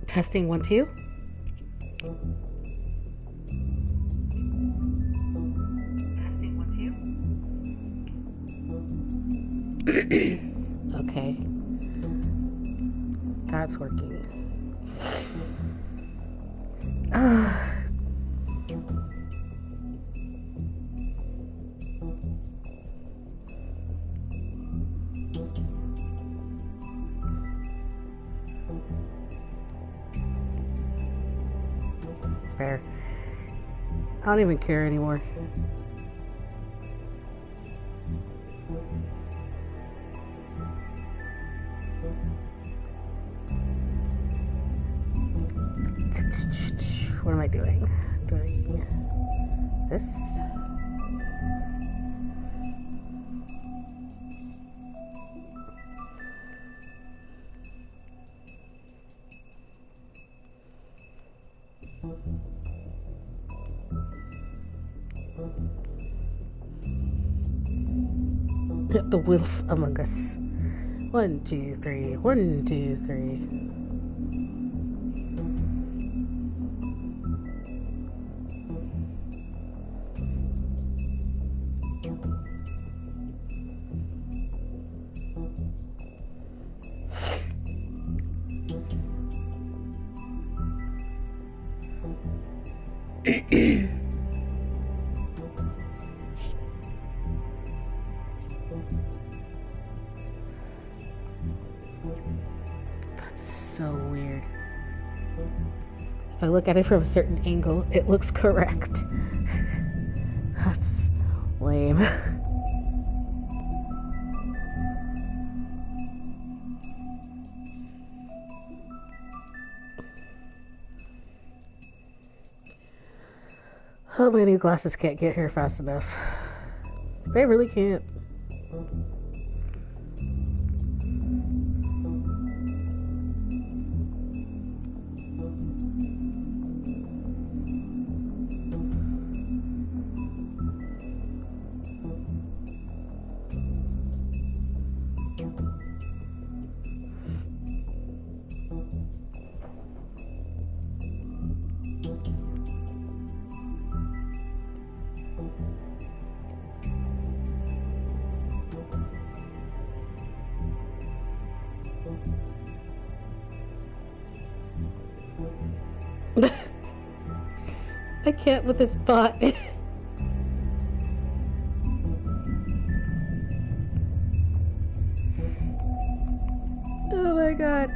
Testing 1, 2. Testing 1, 2. Okay. That's working. Fair. I don't even care anymore. What am I doing? Doing this? The Wolf Among Us. 1, 2, 3. 1, 2, 3. That's so weird. If I look at it from a certain angle, it looks correct. That's lame. Oh, my new glasses can't get here fast enough. They really can't. I can't with this bot. Oh my god.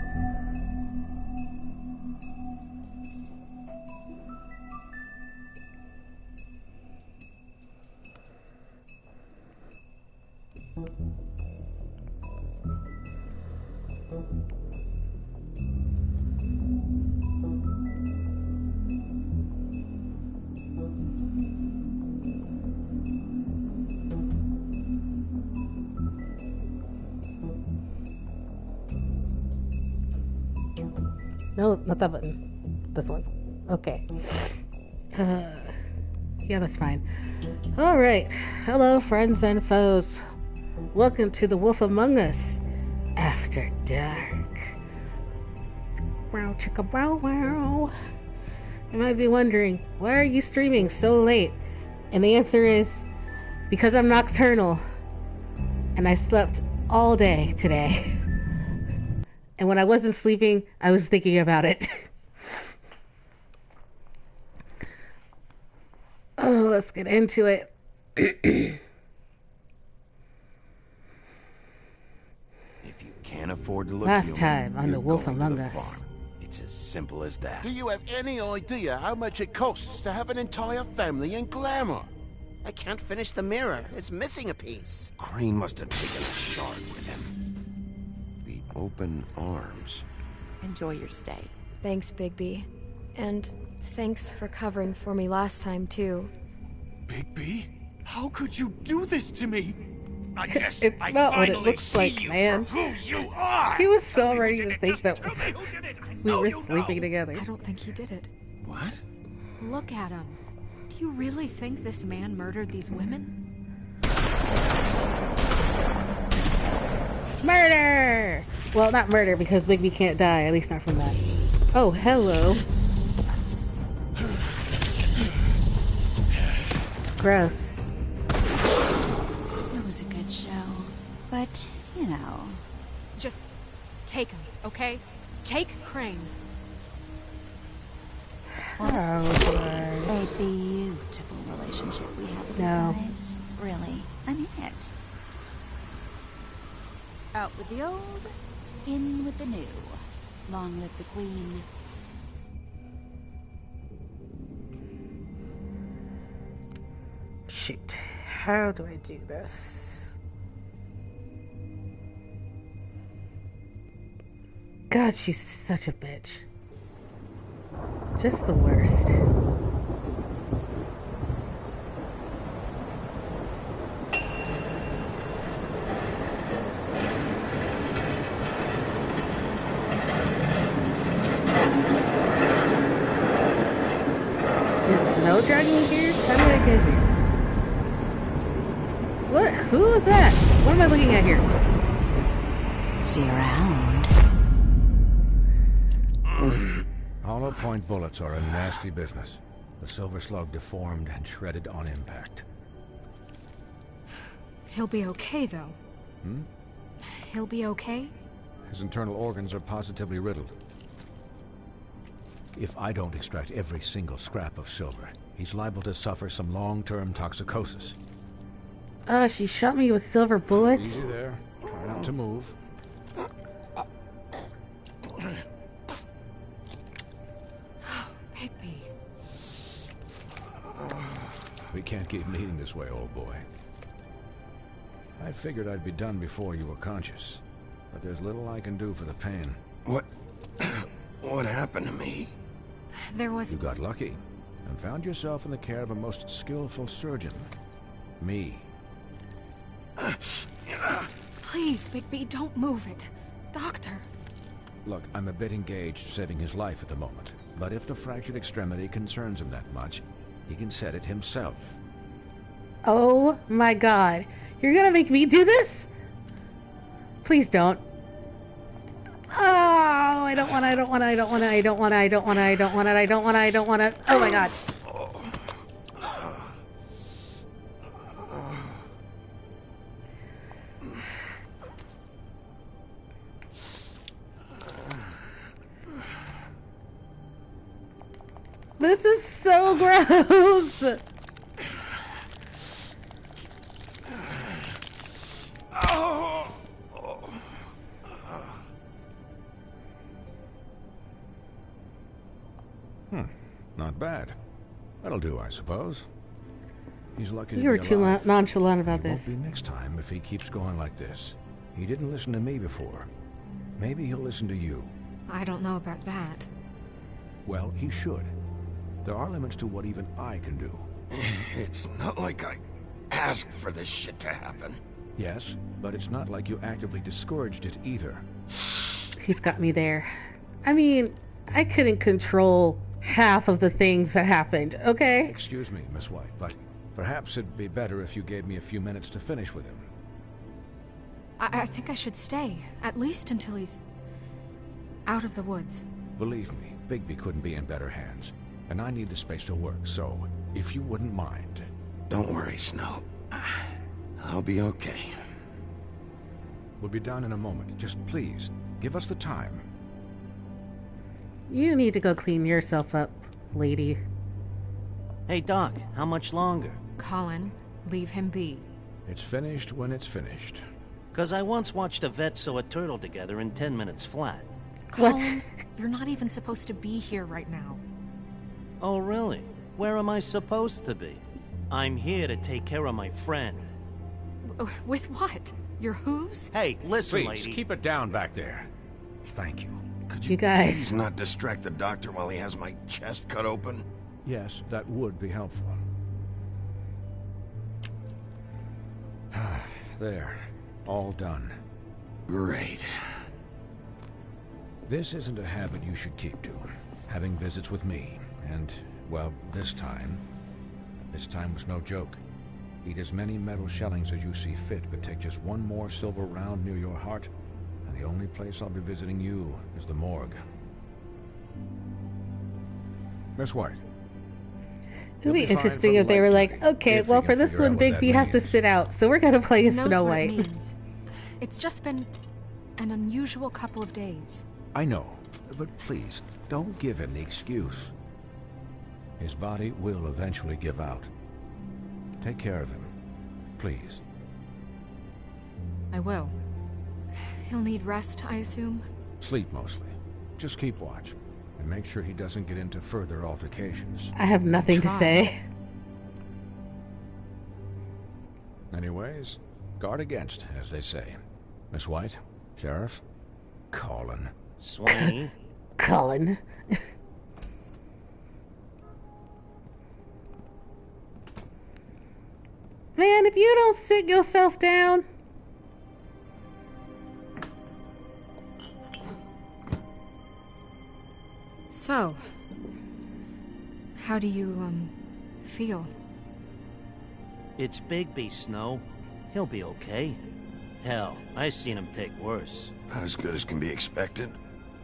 No, not that button. This one. Okay. Yeah, that's fine. Alright. Hello, friends and foes. Welcome to The Wolf Among Us After Dark. Wow, chicka wow wow. You might be wondering, why are you streaming so late? And the answer is, because I'm nocturnal. And I slept all day today. And when I wasn't sleeping, I was thinking about it. Oh, let's get into it. If you can't afford to look Last human, time on you're The Wolf going to Among the Us. farm. It's as simple as that. Do you have any idea how much it costs to have an entire family in Glamour? I can't finish the mirror. It's missing a piece. Crane must have taken a shard with him. The open arms. Enjoy your stay. Thanks, Bigby. And thanks for covering for me last time, too. Bigby? How could you do this to me? I guess It's I not what it finally looks see like, you man. for who you are! He was so Tell me who ready did to it. think Just that tell me who did it. I we know were you sleeping know. together. I don't think he did it. What? Look at him. Do you really think this man murdered these women? Murder! Well, not murder, because Bigby can't die, at least not from that. Oh, hello. Gross. It was a good show. But, you know. Just take him, okay? Take Crane. Well, this is Oh, a beautiful relationship we have with No. you guys. Really. I mean it. Out with the old, in with the new. Long live the Queen. Shoot. How do I do this? God, she's such a bitch. Just the worst. Did Snow drag me here? How did I get here? What? Who is that? What am I looking at here? See you around. Hollow point bullets are a nasty business. The Silver Slug deformed and shredded on impact. He'll be okay, though. He'll be okay? His internal organs are positively riddled. If I don't extract every single scrap of silver, he's liable to suffer some long-term toxicosis. She shot me with silver bullets. Easy there. Try not to move. Bigby. We can't keep meeting this way, old boy. I figured I'd be done before you were conscious, but there's little I can do for the pain. What happened to me? There was... You got lucky and found yourself in the care of a most skillful surgeon. Me. Please, Bigby, don't move it. Doctor. Look, I'm a bit engaged saving his life at the moment, but if the fractured extremity concerns him that much, he can set it himself. Oh my god. You're gonna make me do this? Please don't. Oh, I don't wanna. Oh my god. This is so gross. Not bad. That'll do, I suppose. He's lucky to You were be too alive. nonchalant about He this. won't be next time if he keeps going like this. He didn't listen to me before. Maybe he'll listen to you. I don't know about that. Well, he should. There are limits to what even I can do. It's not like I asked for this shit to happen. Yes, but it's not like you actively discouraged it either. He's got me there. I mean, I couldn't control half of the things that happened, okay? Excuse me, Miss White, but perhaps it'd be better if you gave me a few minutes to finish with him. I think I should stay, at least until he's out of the woods. Believe me, Bigby couldn't be in better hands, and I need the space to work, so if you wouldn't mind. Don't worry, Snow. I'll be okay. We'll be done in a moment. Just please, give us the time. You need to go clean yourself up, lady. Hey, Doc, how much longer? Colin, leave him be. It's finished when it's finished. 'Cause I once watched a vet sew a turtle together in 10 minutes flat. What? Colin, you're not even supposed to be here right now. Oh, really? Where am I supposed to be? I'm here to take care of my friend. With what? Your hooves? Hey, listen, Please, lady. keep it down back there. Thank you. Could You guys. please not distract the doctor while he has my chest cut open? Yes, that would be helpful. There. All done. Great. This isn't a habit you should keep to. Having visits with me. And, well, this time was no joke. Eat as many metal shellings as you see fit, but take just one more silver round near your heart, And the only place I'll be visiting you is the morgue. Miss White. It'd be interesting if they were like, okay, well, for this one, Bigby has to sit out, so we're gonna play as Snow White. It's just been an unusual couple of days. I know, but please, don't give him the excuse. His body will eventually give out. Take care of him, please. I will. He'll need rest, I assume? Sleep mostly. Just keep watch. And make sure he doesn't get into further altercations. I have nothing to say. Anyways, guard against, as they say. Miss White, Sheriff, Colin. Swanee. Colin. Man, if you don't sit yourself down. So, how do you, feel? It's Bigby, Snow. He'll be okay. Hell, I seen him take worse. Not as good as can be expected,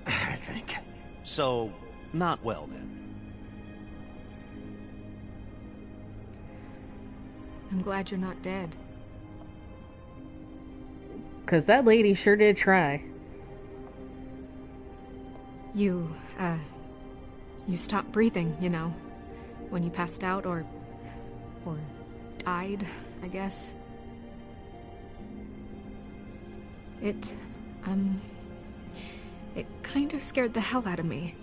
I think. So, not well then. I'm glad you're not dead. Because that lady sure did try. You stopped breathing, you know, when you passed out or died, I guess. It kind of scared the hell out of me.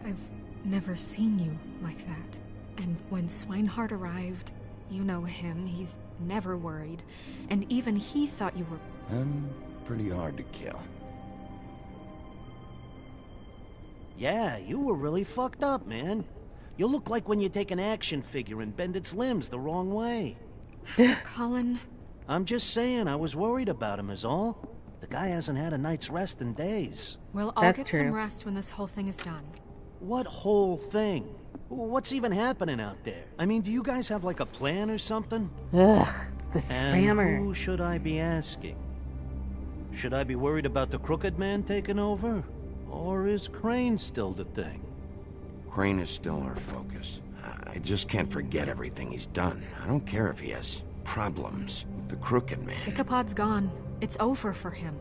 I've never seen you like that. And when Swinehart arrived, you know him, he's never worried. And even he thought you were... I'm pretty hard to kill. Yeah, you were really fucked up, man. You look like when you take an action figure and bend its limbs the wrong way. Colin... I'm just saying, I was worried about him is all. The guy hasn't had a night's rest in days. We'll all get some rest when this whole thing is done. What whole thing? What's even happening out there? I mean, do you guys have like a plan or something? Ugh, the spammer. And who should I be asking? Should I be worried about the Crooked Man taking over? Or is Crane still the thing? Crane is still our focus. I just can't forget everything he's done. I don't care if he has problems with the Crooked Man. Ichabod's gone. It's over for him.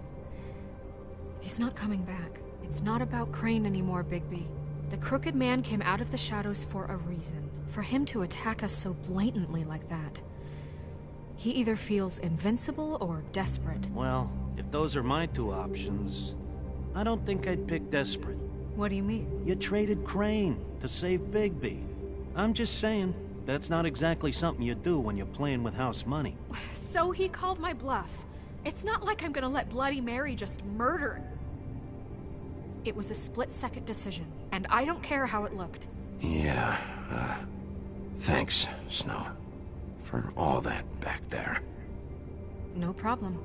He's not coming back. It's not about Crane anymore, Bigby. The Crooked Man came out of the shadows for a reason. For him to attack us so blatantly like that. He either feels invincible or desperate. Well, if those are my two options, I don't think I'd pick desperate. What do you mean? You traded Crane to save Bigby. I'm just saying, that's not exactly something you do when you're playing with house money. So he called my bluff. It's not like I'm gonna let Bloody Mary just murder. It was a split-second decision, and I don't care how it looked. Yeah, thanks, Snow, for all that back there. No problem.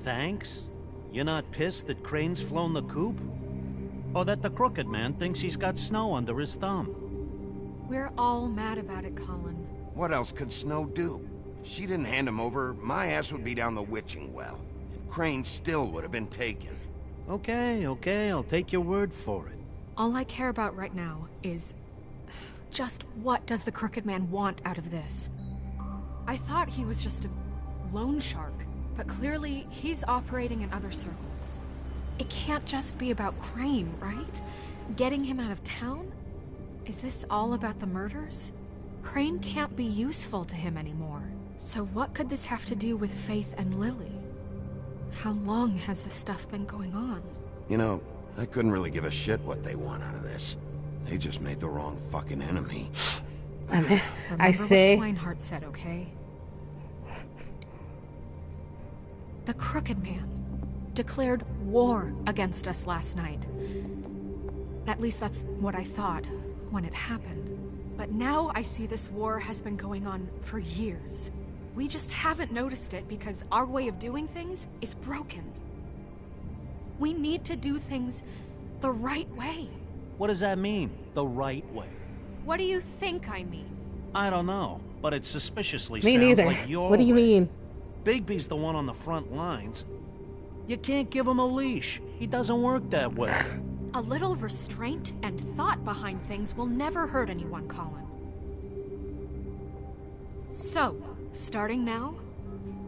Thanks? You're not pissed that Crane's flown the coop? Or that the Crooked Man thinks he's got Snow under his thumb? We're all mad about it, Colin. What else could Snow do? If she didn't hand him over, my ass would be down the witching well. And Crane still would have been taken. Okay, I'll take your word for it. All I care about right now is... just what does the Crooked Man want out of this? I thought he was just a loan shark, but clearly he's operating in other circles. It can't just be about Crane, right? Getting him out of town? Is this all about the murders? Crane can't be useful to him anymore. So what could this have to do with Faith and Lily? How long has this stuff been going on? You know, I couldn't really give a shit what they want out of this. They just made the wrong fucking enemy. I say... what Swinehart said, okay? The Crooked Man declared war against us last night. At least that's what I thought when it happened. But now I see this war has been going on for years. We just haven't noticed it because our way of doing things is broken. We need to do things the right way. What does that mean, the right way? What do you think I mean? I don't know, but it suspiciously Me sounds neither. like your What do you way. mean? Bigby's the one on the front lines. You can't give him a leash. He doesn't work that way. A little restraint and thought behind things will never hurt anyone, Colin. So, starting now,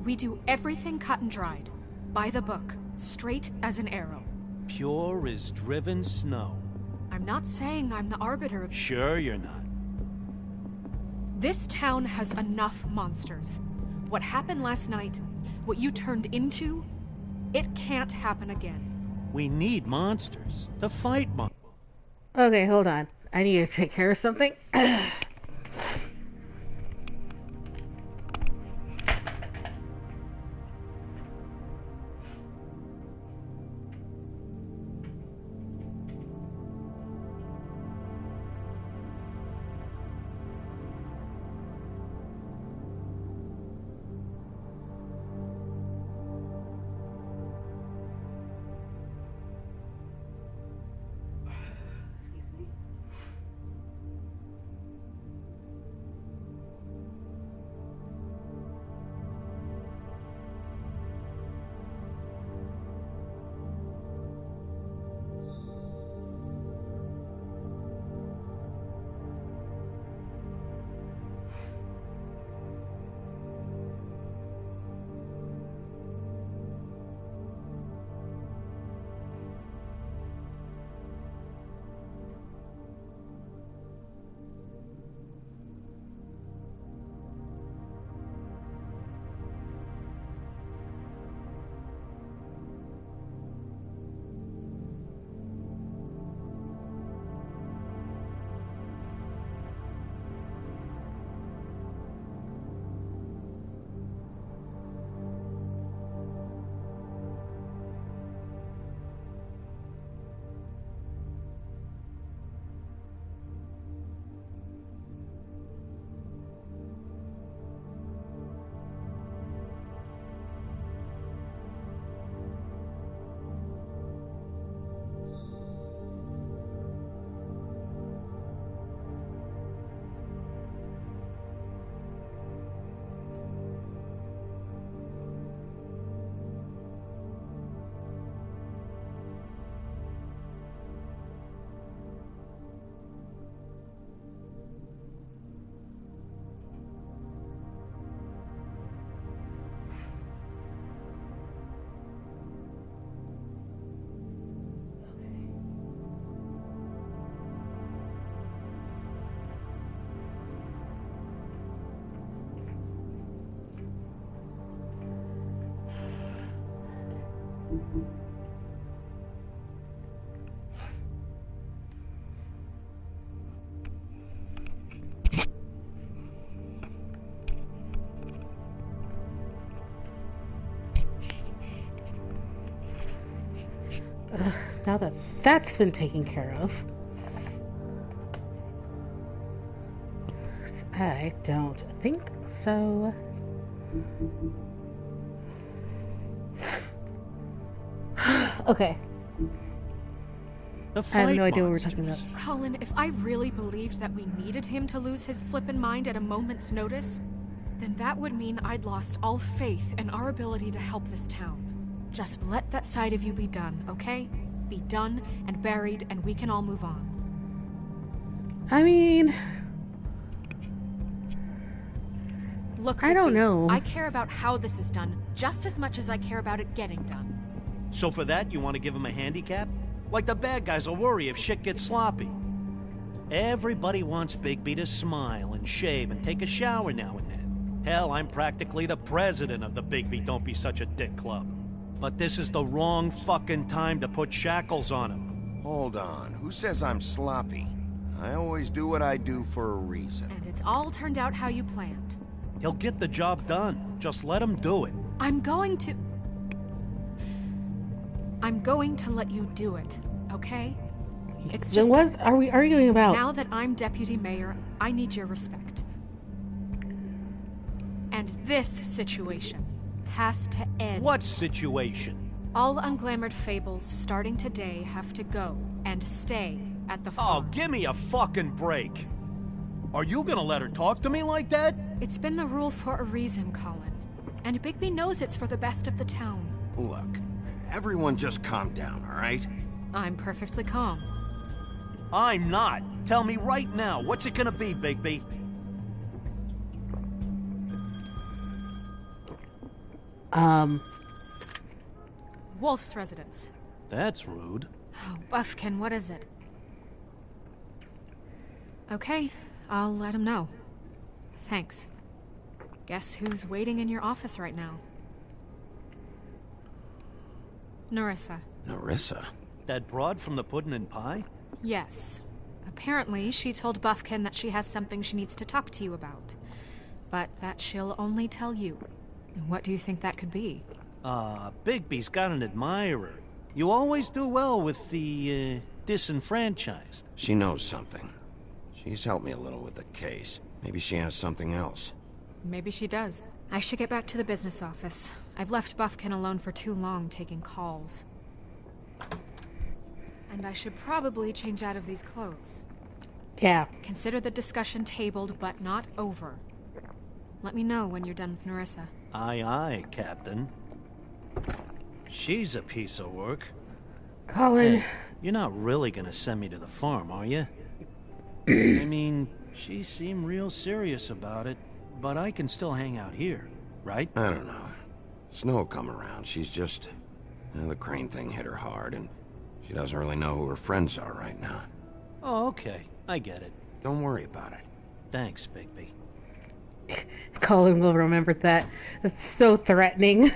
we do everything cut and dried. By the book, straight as an arrow. Pure as driven snow. I'm not saying I'm the arbiter of... Sure you're not. This town has enough monsters. What happened last night, what you turned into, it can't happen again. We need monsters to fight monsters. Okay, hold on. I need to take care of something. Now that that's been taken care of, I don't think so. Okay. The I have no idea what we're monsters. talking about. Colin, if I really believed that we needed him to lose his flippin' mind at a moment's notice, then that would mean I'd lost all faith in our ability to help this town. Just let that side of you be done, okay? Be done and buried, and we can all move on. I mean, Look, I don't Rigby, know. I care about how this is done just as much as I care about it getting done. So for that, you want to give him a handicap? Like the bad guys will worry if shit gets sloppy. Everybody wants Bigby to smile and shave and take a shower now and then. Hell, I'm practically the president of the Bigby Don't Be Such a Dick Club. But this is the wrong fucking time to put shackles on him. Hold on. Who says I'm sloppy? I always do what I do for a reason. And it's all turned out how you planned. He'll get the job done. Just let him do it. I'm going to let you do it, okay? It's then just what are we arguing about? now that I'm deputy mayor, I need your respect. And this situation has to end. What situation? All unglamored fables starting today have to go and stay at the Oh, farm. give me a fucking break. Are you gonna let her talk to me like that? It's been the rule for a reason, Colin. And Bigby knows it's for the best of the town. Look, Everyone just calm down, all right? I'm perfectly calm. I'm not. Tell me right now, what's it gonna be, Bigby? Wolf's residence. That's rude. Oh, Buffkin, what is it? Okay, I'll let him know. Thanks. Guess who's waiting in your office right now? Nerissa. Nerissa? That broad from the Puddin' and Pie? Yes. Apparently, she told Buffkin that she has something she needs to talk to you about. But that she'll only tell you. What do you think that could be? Bigby's got an admirer. You always do well with the, disenfranchised. She knows something. She's helped me a little with the case. Maybe she has something else. Maybe she does. I should get back to the business office. I've left Buffkin alone for too long taking calls. And I should probably change out of these clothes. Yeah. Consider the discussion tabled, but not over. Let me know when you're done with Nerissa. Aye, aye, Captain. She's a piece of work. Colin. Hey, you're not really gonna send me to the farm, are you? I mean, she seemed real serious about it, but I can still hang out here, right? I don't know. Snow will come around. She's just... the Crane thing hit her hard, and she doesn't really know who her friends are right now. Oh, okay. I get it. Don't worry about it. Thanks, Bigby. Colin will remember that. It's so threatening.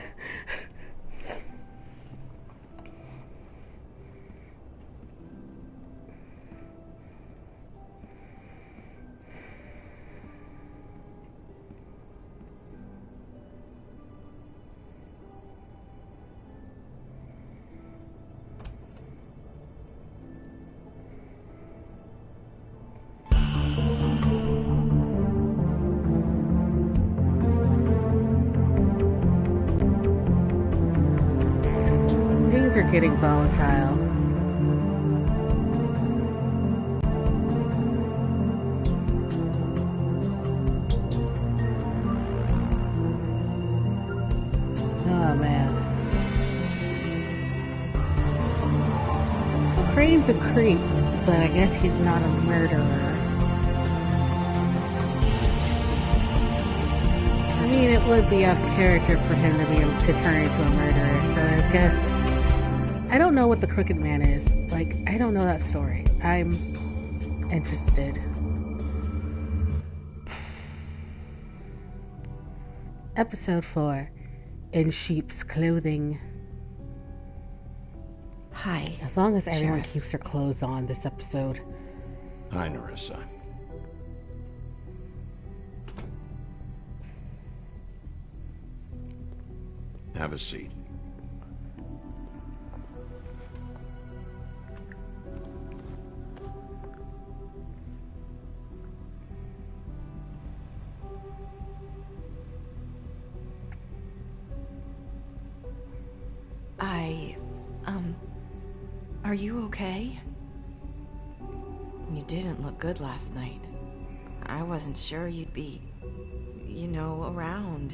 Things are getting volatile. Oh man. So Crane's a creep, but I guess he's not a murderer. I mean, it would be off character for him to turn into a murderer, so I guess... I don't know what the Crooked Man is. Like, I don't know that story. I'm interested. Episode 4. In Sheep's Clothing. Hi. As long as everyone Sheriff. keeps their clothes on this episode. Hi, Nerissa. Have a seat. Are you okay? You didn't look good last night. I wasn't sure you'd be, around.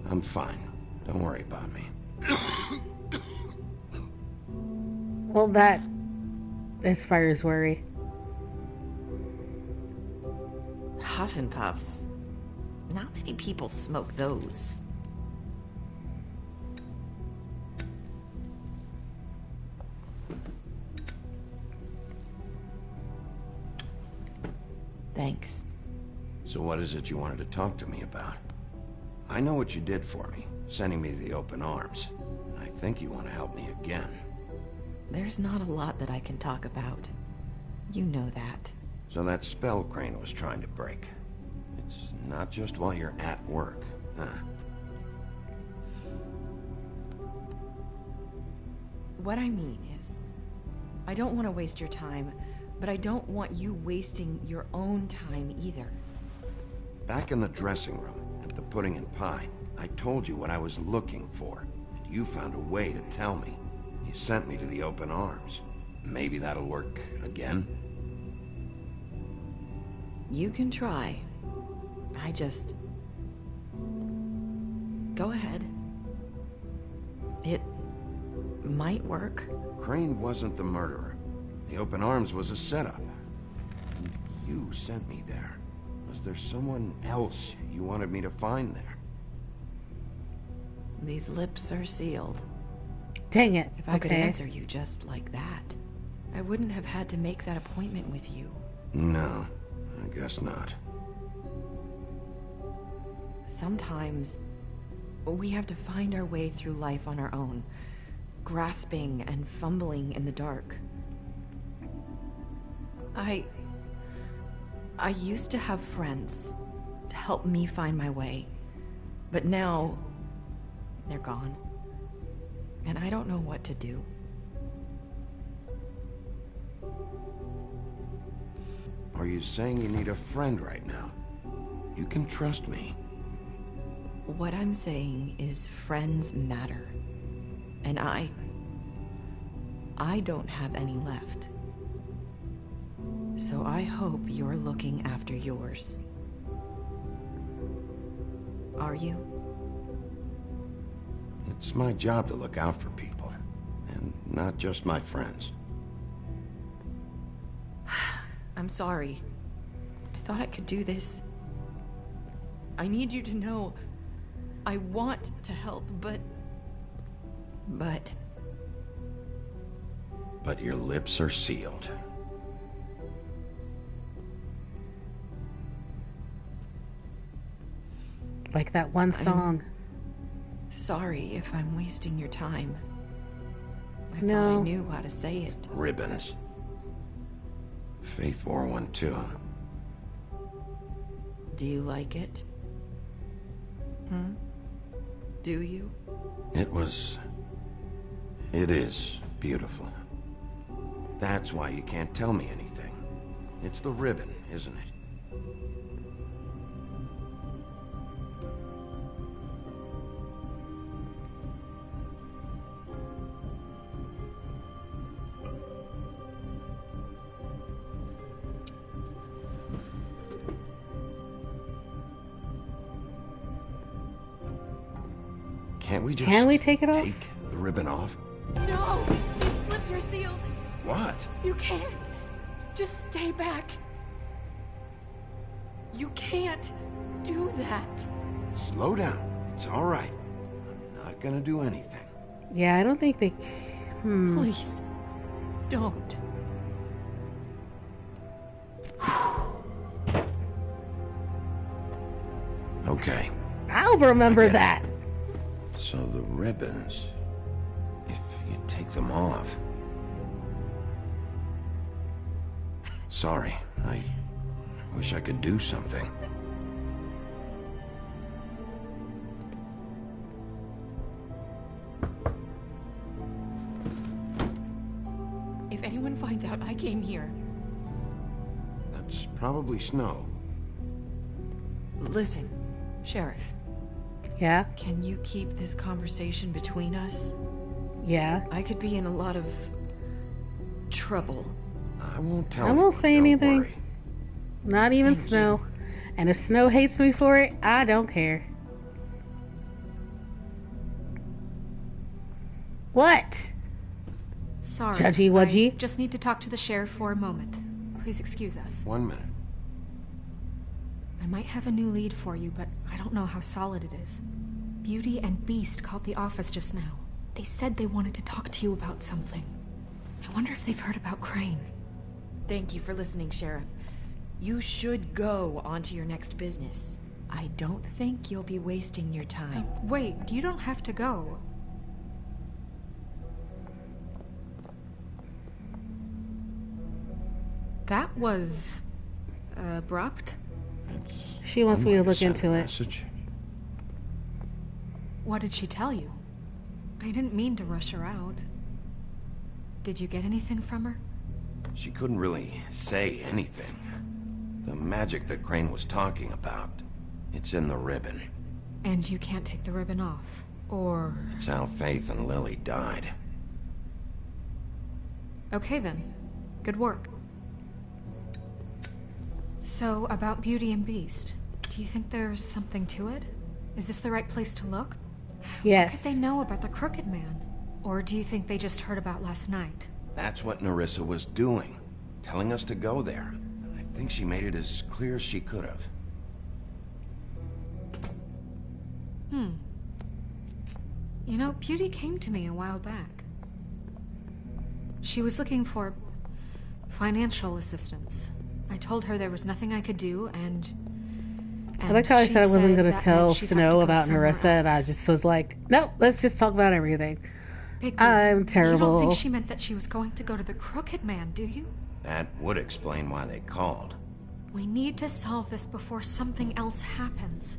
I'm fine. Don't worry about me. Well, that inspires worry. Huff and Puffs. Not many people smoke those. Thanks. So what is it you wanted to talk to me about? I know what you did for me, sending me to the Open Arms. I think you want to help me again. There's not a lot that I can talk about. You know that. So that spell Crane was trying to break. It's not just while you're at work, huh? What I mean is, I don't want to waste your time, but I don't want you wasting your own time either. Back in the dressing room, at the Pudding and Pie, I told you what I was looking for, and you found a way to tell me. You sent me to the Open Arms. Maybe that'll work again? You can try. I just... Go ahead. It might work. Crane wasn't the murderer. The open arms was a setup. And you sent me there. Was there someone else you wanted me to find there? These lips are sealed. Dang it. If I could answer you just like that, I wouldn't have had to make that appointment with you. No, I guess not. Sometimes we have to find our way through life on our own, grasping and fumbling in the dark. I used to have friends to help me find my way, but now they're gone, and I don't know what to do. Are you saying you need a friend right now? You can trust me. What I'm saying is friends matter, and I don't have any left. So I hope you're looking after yours. Are you? It's my job to look out for people, and not just my friends. I'm sorry. I thought I could do this. I need you to know I want to help, but your lips are sealed. Like that one song. Sorry if I'm wasting your time. I No. thought I knew how to say it. Ribbons. Faith wore one too. Do you like it? Do you? It is beautiful. That's why you can't tell me anything. It's the ribbon, isn't it? Can we take it off? Take the ribbon off? No! These lips are sealed! What? You can't! Just stay back! You can't do that. Slow down. It's all right. I'm not gonna do anything. Yeah, I don't think they... Please, don't. Okay. I'll remember that. So the ribbons, if you take them off... Sorry, I wish I could do something. If anyone finds out I came here... That's probably Snow. Listen, Sheriff. Yeah? Can you keep this conversation between us? Yeah. I could be in a lot of trouble. I won't tell I won't anyone, say don't anything. worry. Not even Thank Snow. And if Snow hates me for it, I don't care. What? Sorry. Judgy Wudgy. I just need to talk to the sheriff for a moment. Please excuse us. 1 minute. I might have a new lead for you, but I don't know how solid it is. Beauty and Beast called the office just now. They said they wanted to talk to you about something. I wonder if they've heard about Crane. Thank you for listening, Sheriff. You should go on to your next business. I don't think you'll be wasting your time. Wait, you don't have to go. That was... abrupt? She wants me to look Send a into it. message. What did she tell you? I didn't mean to rush her out. Did you get anything from her? She couldn't really say anything. The magic that Crane was talking about, it's in the ribbon. And you can't take the ribbon off? Or... It's how Faith and Lily died. Okay then. Good work. So, about Beauty and Beast, do you think there's something to it? Is this the right place to look? Yes. What could they know about the Crooked Man? Or do you think they just heard about last night? That's what Nerissa was doing, telling us to go there. I think she made it as clear as she could have. You know, Beauty came to me a while back. She was looking for financial assistance. I told her there was nothing I could do, and I like how I said I wasn't going to that tell meant she'd have to Snow go about somewhere Nerissa, and I else. just was like, nope, let's just talk about everything. Bigby, I'm You terrible. don't think she meant that she was going to go to the Crooked Man, do you? That would explain why they called. We need to solve this before something else happens.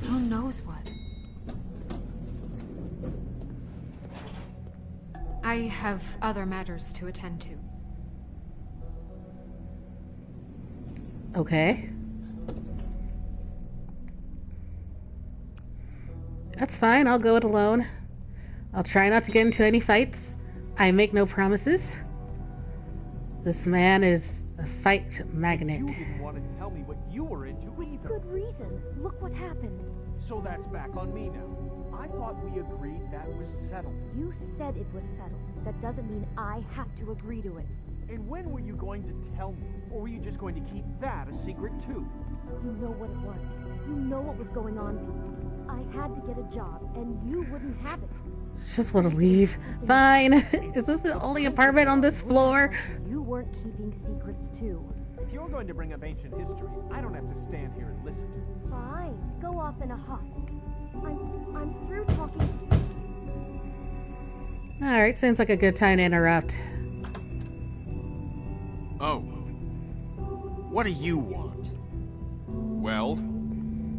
Who knows what? I have other matters to attend to. Okay. That's fine, I'll go it alone. I'll try not to get into any fights. I make no promises. This man is a fight magnet. You didn't want to tell me what you were into either. Good reason. Look what happened. So that's back on me now. I thought we agreed that was settled. You said it was settled. That doesn't mean I have to agree to it. And when were you going to tell me? Or were you just going to keep that a secret too? You know what it was. You know what was going on, Beast. I had to get a job, and you wouldn't have it. Just want to leave. Fine. Is this the only apartment on this floor? You weren't keeping secrets too. If you're going to bring up ancient history, I don't have to stand here and listen to it. Fine. Go off in a huff. I'm through talking. Alright, seems like a good time to interrupt. Oh. What do you want? Well,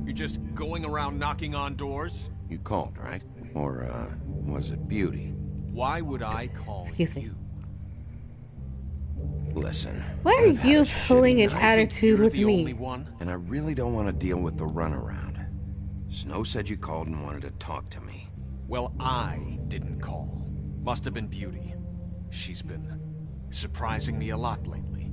you're just going around knocking on doors? You called, right? Or, was it Beauty? Why would I call Excuse me. you? Listen. Why are I've had you a shitty pulling an night, attitude You're with the me? only one? and I really don't want to deal with the runaround. Snow said you called and wanted to talk to me. Well, I didn't call. Must have been Beauty. She's been surprising me a lot lately.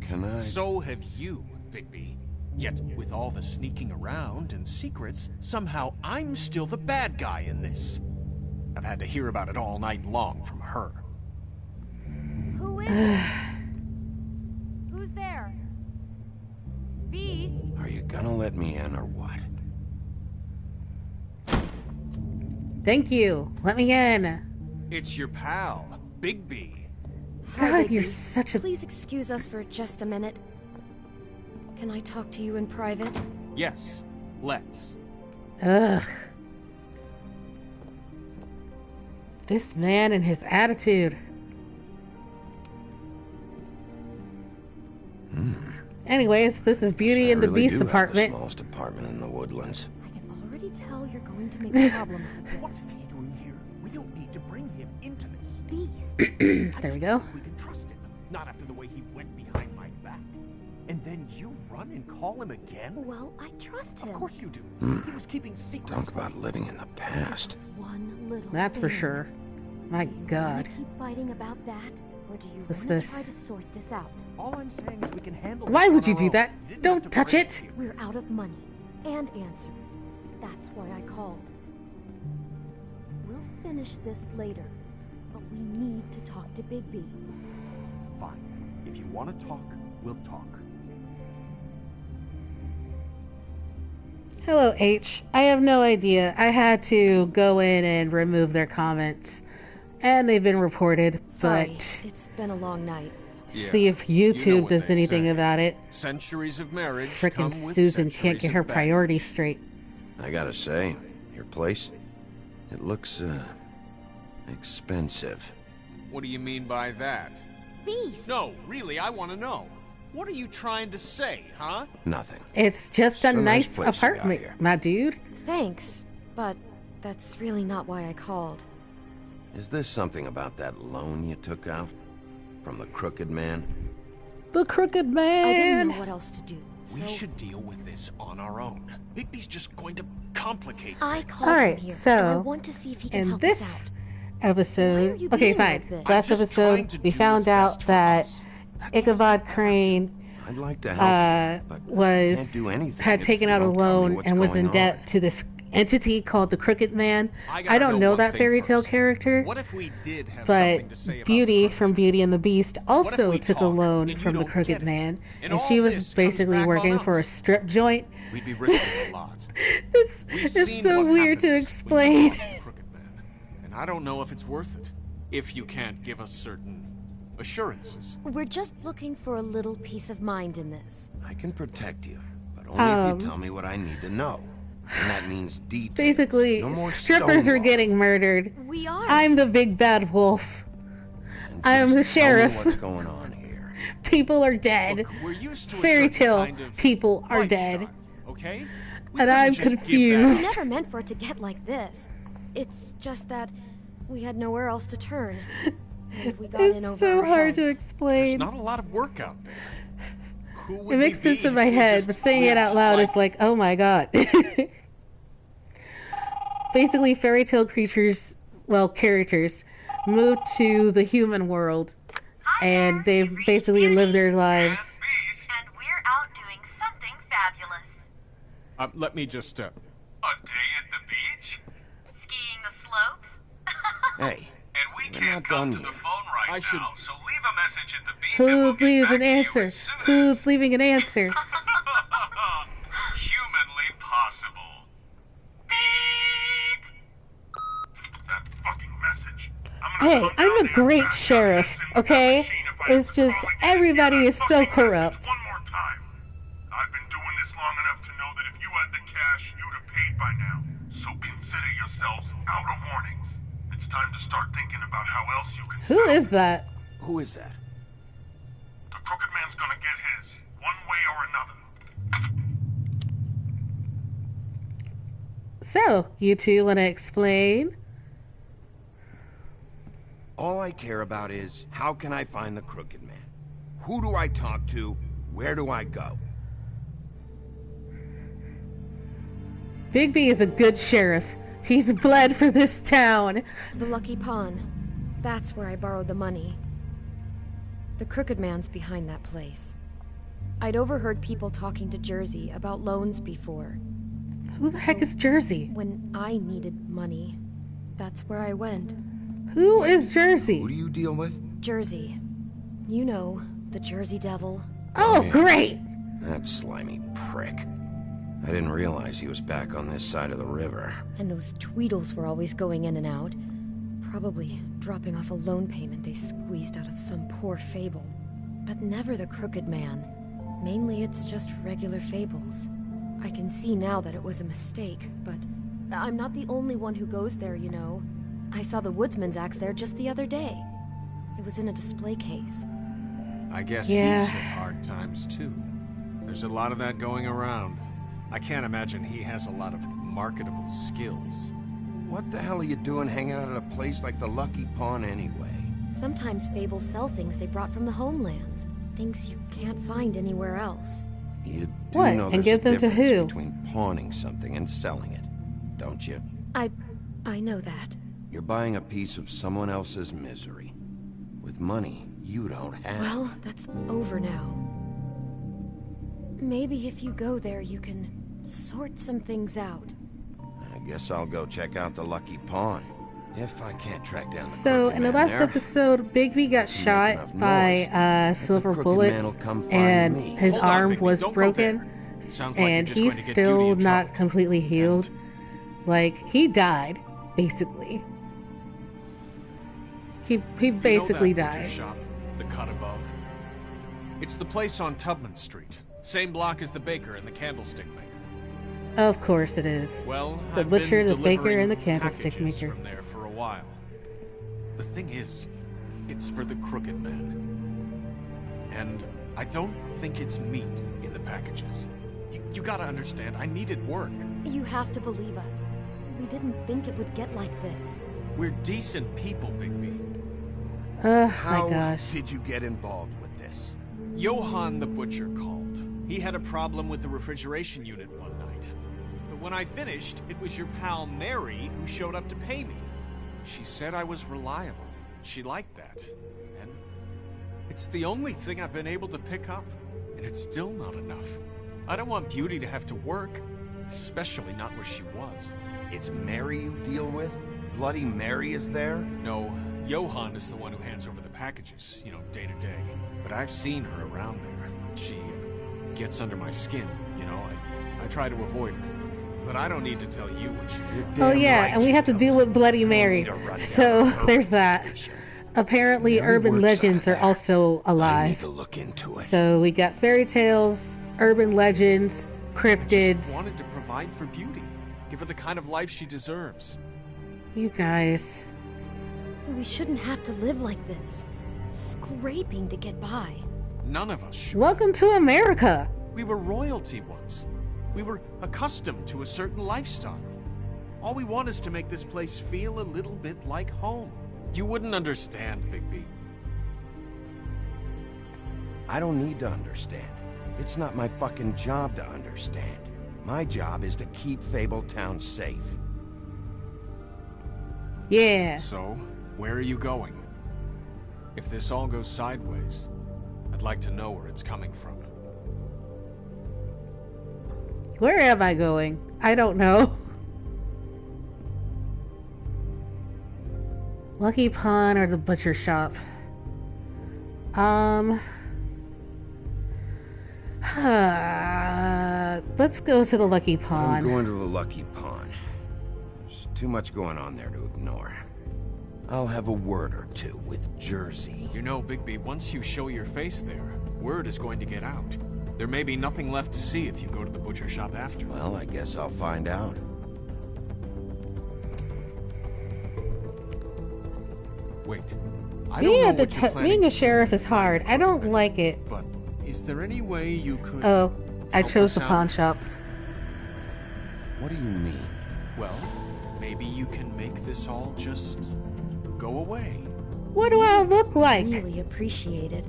Can I? So have you, Bigby. Yet, with all the sneaking around and secrets, somehow I'm still the bad guy in this. I've had to hear about it all night long from her. Who is it? Who's there? Beast? Are you gonna let me in or what? Thank you. Let me in. It's your pal, Bigby. God, you're such a... Please excuse us for just a minute. Can I talk to you in private? Yes, let's. Ugh. This man and his attitude. Anyways, this is Beauty and the really Beast do have apartment. the smallest apartment in the woodlands. I can already tell you're going to make a problem out of this. What's he doing here? We don't need to bring him into this. Beast. There we go. We can trust him. Not after the way he went behind my back. And then you run and call him again? Well, I trust him. Of course you do. He was keeping secrets. Talk about living in the past. One little That's for thing. sure. My Do you God. wanna keep fighting about that, or do you What's want to this? try to sort this out? All I'm saying is we can handle Why this would on you our do own. that? You didn't Don't have to touch bring it. here. We're out of money and answers. That's why I called. We'll finish this later, but we need to talk to Bigby. Fine. If you want to talk, we'll talk. Hello, H. I have no idea. I had to go in and remove their comments. And they've been reported, Sorry, but it's been a long night. Yeah, see if you know YouTube what does they anything say. about it. Centuries of marriage Frickin' come with Susan can't centuries get of her baggage. priorities straight. I gotta say, your place, it looks, expensive. What do you mean by that? Beast! No, really, I want to know. What are you trying to say, huh? Nothing. It's just a So nice nice place you got apartment, here. my dude. Thanks, but that's really not why I called. Is this something about that loan you took out? From the Crooked Man? The Crooked I didn't Man! know what else to do, so We should deal with this on our own. Bigby's just going to complicate I things. called Alright, him here, so, and I want to see if he can in help us this out. episode... you Okay, being fine. like this? Last I'm just trying episode, to we do found what's out best for that us. That's all Ichabod I Crane I'd like to help you, but I can't was do anything had if taken you out a don't tell me loan what's and was in going debt on. to this entity called the Crooked Man. I I don't gotta know one that thing fairy tale first. character, What if we did have but something to say about Beauty the from Beauty and the Beast What if also we took a talk loan and you from the don't Crooked get it? Man, And and all she was this comes basically back working on for a us? strip joint. We'd be risking a lot. We've It's seen so what weird to happens explain. when you cross the Crooked Man, and I don't know if it's worth it. If you can't give us certain assurances. We're just looking for a little peace of mind in this. I can protect you, but only if you tell me what I need to know. And that means details. Basically, No more strippers are stonewalling. getting murdered. We are. I'm the big bad wolf. And I'm the just tell me sheriff. what's going on here? People are dead. Look, we're used to a Fairy certain tale kind of people are lifestyle, dead. Okay? We And couldn't I'm just give that confused. I never meant for it to get like this. It's just that we had nowhere else to turn. And we got in It's over so our hard to heads. There's explain. not a lot of work out there. Who would It makes we sense be in if my we head, just but saying it lived out loud like is like, oh my god. Basically, fairy tale creatures, well, characters, move to the human world, and they've basically lived their lives. And we're out doing something fabulous. Let me just, A day at the beach? Skiing the slopes? Hey, And we we're can't not come done to the yet. phone right I now, should- so leave a message at the beach and we'll Who get leaves back an to you answer? as soon as- Who's leaving an answer? Humanly possible. Beep! That fucking message. Hey, I'm a great sheriff, okay? It's just everybody is so corrupt. One more time. I've been doing this long enough to know that if you had the cash, you'd have paid by now. So consider yourselves out of warnings. It's time to start thinking about how else you can Who is that? Who is that? The Crooked Man's gonna get his, one way or another. So, you two want to explain? All I care about is, how can I find the Crooked Man? Who do I talk to? Where do I go? Bigby is a good sheriff. He's bled for this town. The Lucky Pawn. That's where I borrowed the money. The Crooked Man's behind that place. I'd overheard people talking to Jersey about loans before. Who the heck is Jersey? When I needed money, that's where I went. Who is Jersey? Who do you deal with? Jersey. You know, the Jersey Devil. Oh, Yeah. great! That slimy prick. I didn't realize he was back on this side of the river. And those Tweedles were always going in and out. Probably dropping off a loan payment they squeezed out of some poor fable. But never the Crooked Man. Mainly it's just regular fables. I can see now that it was a mistake, but I'm not the only one who goes there, you know. I saw the Woodsman's axe there just the other day. It was in a display case. I guess Yeah. he's hit hard times too. There's a lot of that going around. I can't imagine he has a lot of marketable skills. What the hell are you doing hanging out at a place like the Lucky Pawn anyway? Sometimes fables sell things they brought from the homelands. Things you can't find anywhere else. You do What, know and there's give a them to difference who? between pawning something and selling it, don't you? I know that. You're buying a piece of someone else's misery. With money you don't have. Well, that's over now. Maybe if you go there, you can sort some things out. I guess I'll go check out the Lucky Pawn. If I can't track down the So, Crooked in the Man last there, episode, Bigby got enough shot by noise. silver The Crooked Man will bullets, come find and me. his Hold on, arm Bigby, was don't go broken, there. Sounds like you're and just he's going to get Beauty still in not trouble. completely healed. Like, he died, basically. He basically you know that butcher died. shop, the cut above. It's the place on Tubman Street, same block as the baker and the candlestick maker. Of course it is. Well, The I've butcher, been the baker, delivering and the candlestick packages maker. from there for a while. The thing is, it's for the Crooked Man. And I don't think it's meat in the packages. You gotta understand, I needed work. You have to believe us. We didn't think it would get like this. We're decent people, Bigby. Oh How my gosh. did you get involved with this? Johann the butcher called. He had a problem with the refrigeration unit one night. But when I finished, it was your pal Mary who showed up to pay me. She said I was reliable. She liked that. And it's the only thing I've been able to pick up. And it's still not enough. I don't want Beauty to have to work. especially not where she was. It's Mary you deal with? Bloody Mary is there? No, Johan is the one who hands over the packages, you know, day to day. But I've seen her around there. She gets under my skin, you know. I try to avoid her. But I don't need to tell you what she's like. Oh yeah, and we have to deal with Bloody Mary. So there's that. Apparently, urban legends are also I alive. need to look into it. So we got fairy tales, urban legends, I cryptids. just wanted to provide for Beauty. Give her the kind of life she deserves. You guys. We shouldn't have to live like this. Scraping to get by. None of us should. Welcome to America. We were royalty once. We were accustomed to a certain lifestyle. All we want is to make this place feel a little bit like home. You wouldn't understand, Bigby. I don't need to understand. It's not my fucking job to understand. My job is to keep Fabletown safe. Yeah. So, where are you going? If this all goes sideways, I'd like to know where it's coming from. Where am I going? I don't know. Lucky Pawn or the butcher shop? Let's go to the Lucky Pawn. I'm going to the Lucky Pawn. There's too much going on there to ignore. I'll have a word or two with Jersey. You know, Bigby, once you show your face there, word is going to get out. There may be nothing left to see if you go to the butcher shop after. Well, I guess I'll find out. Wait. I don't know what you're planning being a to sheriff do is hard. I don't like it. But is there any way you could... Oh, I help chose us the out? pawn shop. What do you mean? Well, maybe you can make this all just go away. What do I look like? Really appreciate it.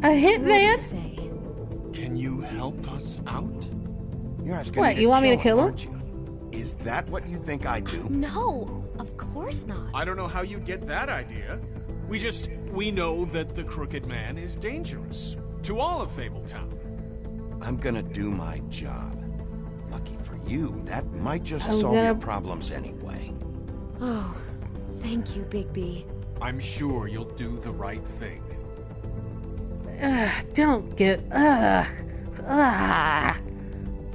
A hitman? Say. Can you help us out? You're asking What, me to you want me to kill him? aren't you? Is that what you think I do? No, of course not. I don't know how you get that idea. We know that the Crooked Man is dangerous. To all of Fabletown. I'm gonna do my job. Lucky for you, that might just I'm solve gonna- your problems anyway. Oh, thank you, Bigby. I'm sure you'll do the right thing. Don't get.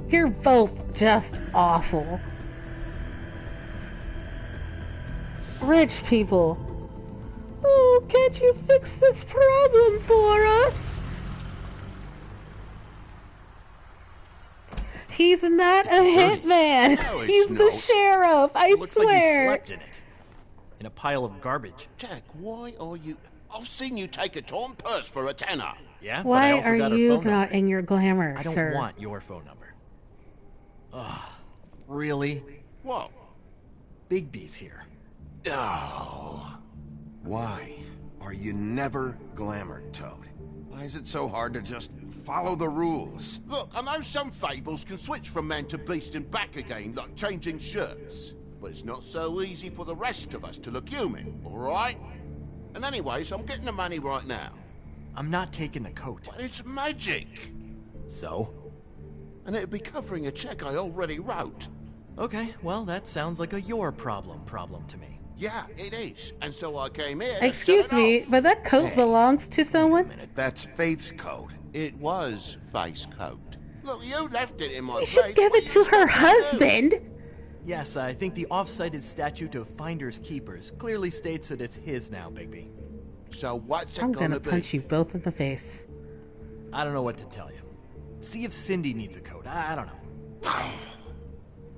You're both just awful. Rich people. Oh, can't you fix this problem for us? He's not a hitman. No, it's He's the not. sheriff. I Looks like you swear. slept in it. In a pile of garbage. Jack, why are you... I've seen you take a torn purse for a tenner. Yeah, but I Why also are got her you phone number. not in your glamour, I don't sir? want your phone number. Ugh. Really? What? Bigby's here. Oh. Why are you never glamored, Toad? Why is it so hard to just follow the rules? Look, I know some fables can switch from man to beast and back again, like changing shirts. But it's not so easy for the rest of us to look human, alright? And anyways, I'm getting the money right now. I'm not taking the coat. But it's magic! So? And it'd be covering a check I already wrote. Okay, well, that sounds like a your problem to me. Yeah, it is. And so I came here to Excuse set it me, off. but that coat belongs to someone? That's Faith's coat. It was face coat. Look, you left it in my You place. should give What it you to her expect me to do? husband. Yes, I think the off-cited statute of Finders Keepers clearly states that it's his now, Bigby. So what's it I'm gonna gonna be? punch you both in the face. I don't know what to tell you. See if Cindy needs a coat. I don't know.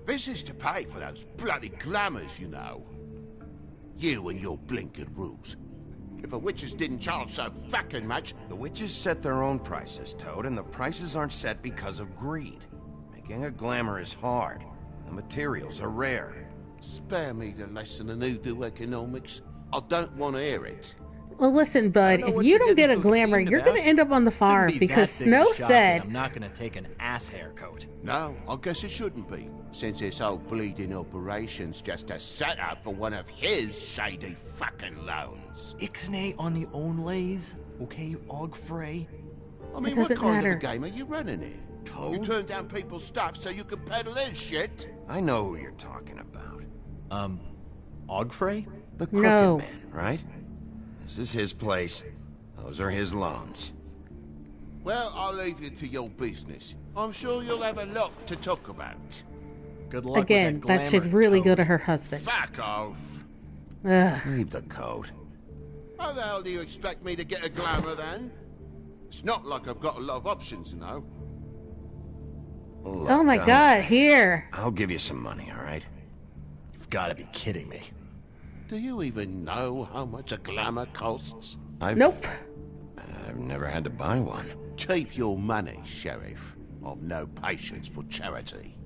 This is to pay for those bloody glamours, you know. You and your blinkered rules. If the witches didn't charge so fucking much... The witches set their own prices, Toad, and the prices aren't set because of greed. Making a glamour is hard. The materials are rare. Spare me the lesson in hoodoo economics. I don't want to hear it. Well, listen, bud, know if what you you're don't get a getting so glamour, steamed you're about. gonna end up on the farm Shouldn't be because that big of a Snow shock that said. I'm not gonna take an ass hair coat. No, I guess it shouldn't be. Since this whole bleeding operation's just a setup for one of his shady fucking loans. Ixnay on the own lays, okay, Og Frey? I mean, It what doesn't kind matter. of a game are you running here? Code? You turn down people's stuff so you can peddle his shit? I know who you're talking about. Ogfrey? The Crooked No. Man, right? This is his place. Those are his loans. Well, I'll leave you to your business. I'm sure you'll have a lot to talk about. Good luck Again, with that should really go to her husband. Fuck off. Ugh. Leave the coat. How the hell do you expect me to get a glamour then? It's not like I've got a lot of options, you know. Look, Oh my god, here. I'll give you some money, all right? You've got to be kidding me. Do you even know how much a glamour costs? Nope. I've never had to buy one. Keep your money, Sheriff. I've no patience for charity.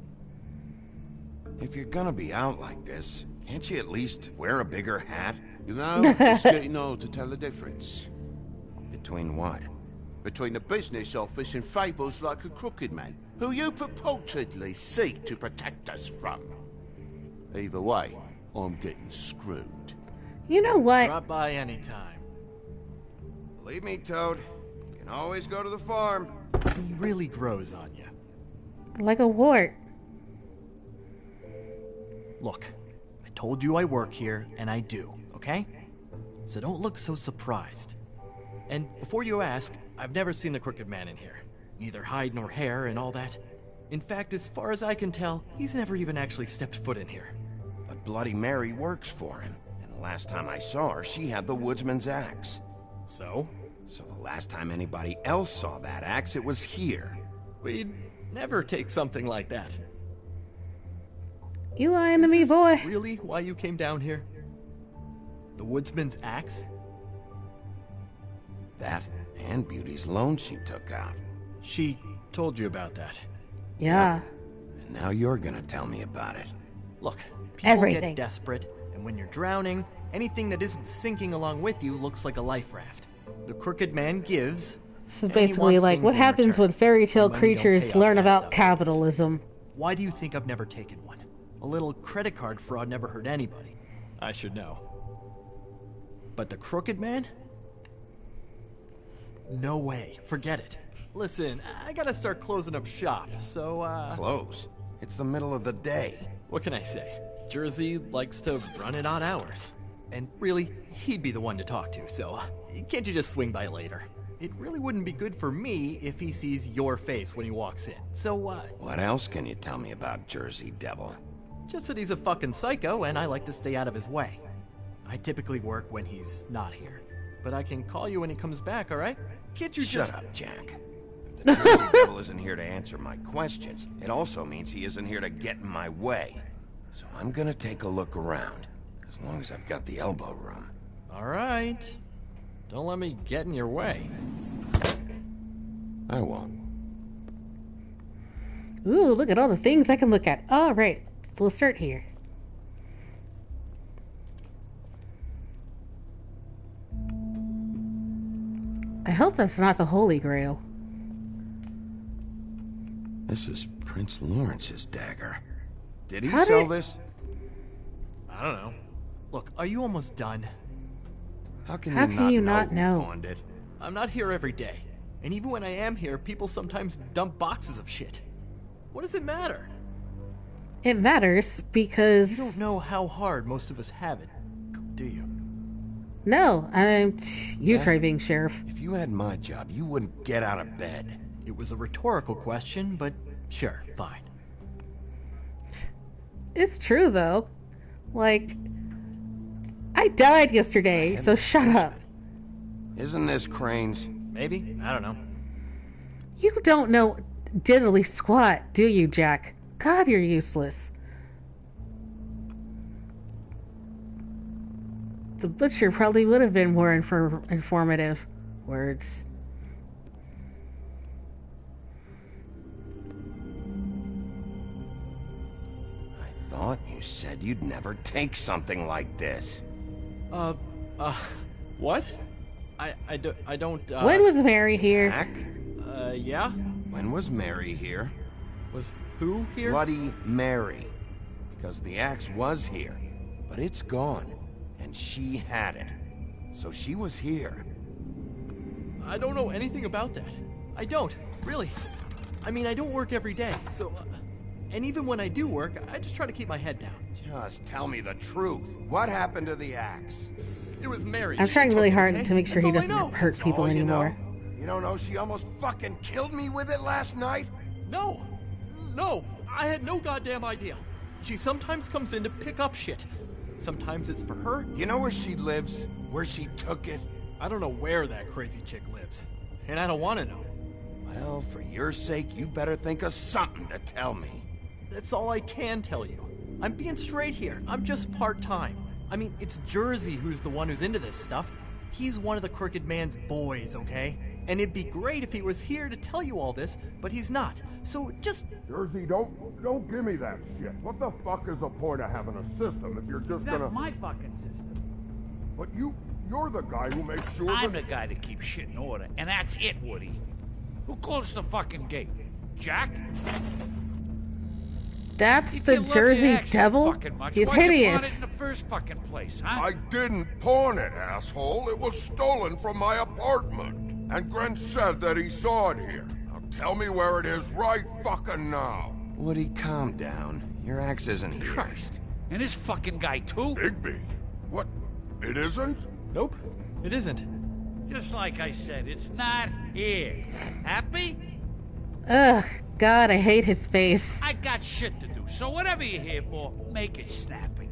If you're gonna be out like this, can't you at least wear a bigger hat? You know, it's getting old to tell the difference. Between what? Between the business office and fables like a Crooked Man, who you purportedly seek to protect us from. Either way, I'm getting screwed. You know what? Drop by anytime. Believe me, Toad. You can always go to the farm. He really grows on you. Like a wart. Look, I told you I work here, and I do, okay? So don't look so surprised. And before you ask, I've never seen the Crooked Man in here. Neither hide nor hair and all that. In fact, as far as I can tell, he's never even actually stepped foot in here. But Bloody Mary works for him. And the last time I saw her, she had the woodsman's axe. So? So the last time anybody else saw that axe, it was here. We'd never take something like that. You lying to me, Is this boy? really why you came down here? The woodsman's axe? That and Beauty's loan she took out. She told you about that. Yeah. And now you're gonna tell me about it. Look, people Everything. get desperate, and when you're drowning, anything that isn't sinking along with you looks like a life raft. The Crooked Man gives. This is and he basically wants like things what in happens return. when fairy tale And money don't creatures pay off learn that about stuff. capitalism. Why do you think I've never taken one? A little credit card fraud never hurt anybody. I should know. But the Crooked Man? No way. Forget it. Listen, I gotta start closing up shop, so, Close? It's the middle of the day. what can I say? Jersey likes to run at odd hours. And really, he'd be the one to talk to, so can't you just swing by later? It really wouldn't be good for me if he sees your face when he walks in. So, What else can you tell me about Jersey Devil? just that he's a fucking psycho and I like to stay out of his way. I typically work when he's not here. But I can call you when he comes back, alright? Can't you Shut just... up, Jack. If the Jersey Devil isn't here to answer my questions, it also means he isn't here to get in my way. So I'm gonna take a look around, as long as I've got the elbow room. Alright. Don't let me get in your way. I won't. Ooh, look at all the things I can look at. All right, so we'll start here. I hope that's not the Holy Grail. This is Prince Lawrence's dagger. Did he How sell did- this? I don't know. Look, are you almost done? How can How you can not you not who know? pawned it? I'm not here every day. And even when I am here, people sometimes dump boxes of shit. What does it matter? It matters because... You don't know how hard most of us have it, do you? No, you try being sheriff. If you had my job, you wouldn't get out of bed. It was a rhetorical question, but sure, fine. It's true, though. Like, I died yesterday, so shut up. Isn't this Crane's? Maybe? I don't know. You don't know diddly squat, do you, Jack? God, you're useless. The butcher probably would have been more informative words. I thought you said you'd never take something like this. What? I don't, When was Mary here? Jack? Yeah? When was Mary here? Was who here? Bloody Mary. Because the axe was here, but it's gone. And she had it. So she was here. I don't know anything about that. I don't, really. I mean, I don't work every day, so... and even when I do work, I just try to keep my head down. Just tell me the truth. What happened to the axe? It was Mary. I'm trying really hard to make sure he doesn't hurt people anymore. You don't know she almost fucking killed me with it last night? No, I had no goddamn idea. She sometimes comes in to pick up shit. Sometimes it's for her. You know where she lives? Where she took it? I don't know where that crazy chick lives. And I don't want to know. Well, for your sake, you better think of something to tell me. That's all I can tell you. I'm being straight here. I'm just part-time. I mean, it's Jersey who's the one who's into this stuff. He's one of the Crooked Man's boys, okay? And it'd be great if he was here to tell you all this, but he's not. So just... Jersey, don't give me that shit. What the fuck is the point of having a system if you're just That's gonna... my fucking system. But you're the guy who makes sure I'm the guy that keeps shit in order, and that's it, Woody. Who closed the fucking gate? Jack? That's If the you love Jersey your accent Devil? fucking much, He's why'd you pawn hideous. it in the first fucking place, huh? I didn't pawn it, asshole. It was stolen from my apartment. And Gren said that he saw it here. Now tell me where it is right fucking now. Woody, calm down. Your axe isn't here. Christ. And this fucking guy, too? Bigby? What? It isn't? Nope, it isn't. Just like I said, it's not here. Happy? Ugh, God, I hate his face. I got shit to do, so whatever you're here for, make it snappy.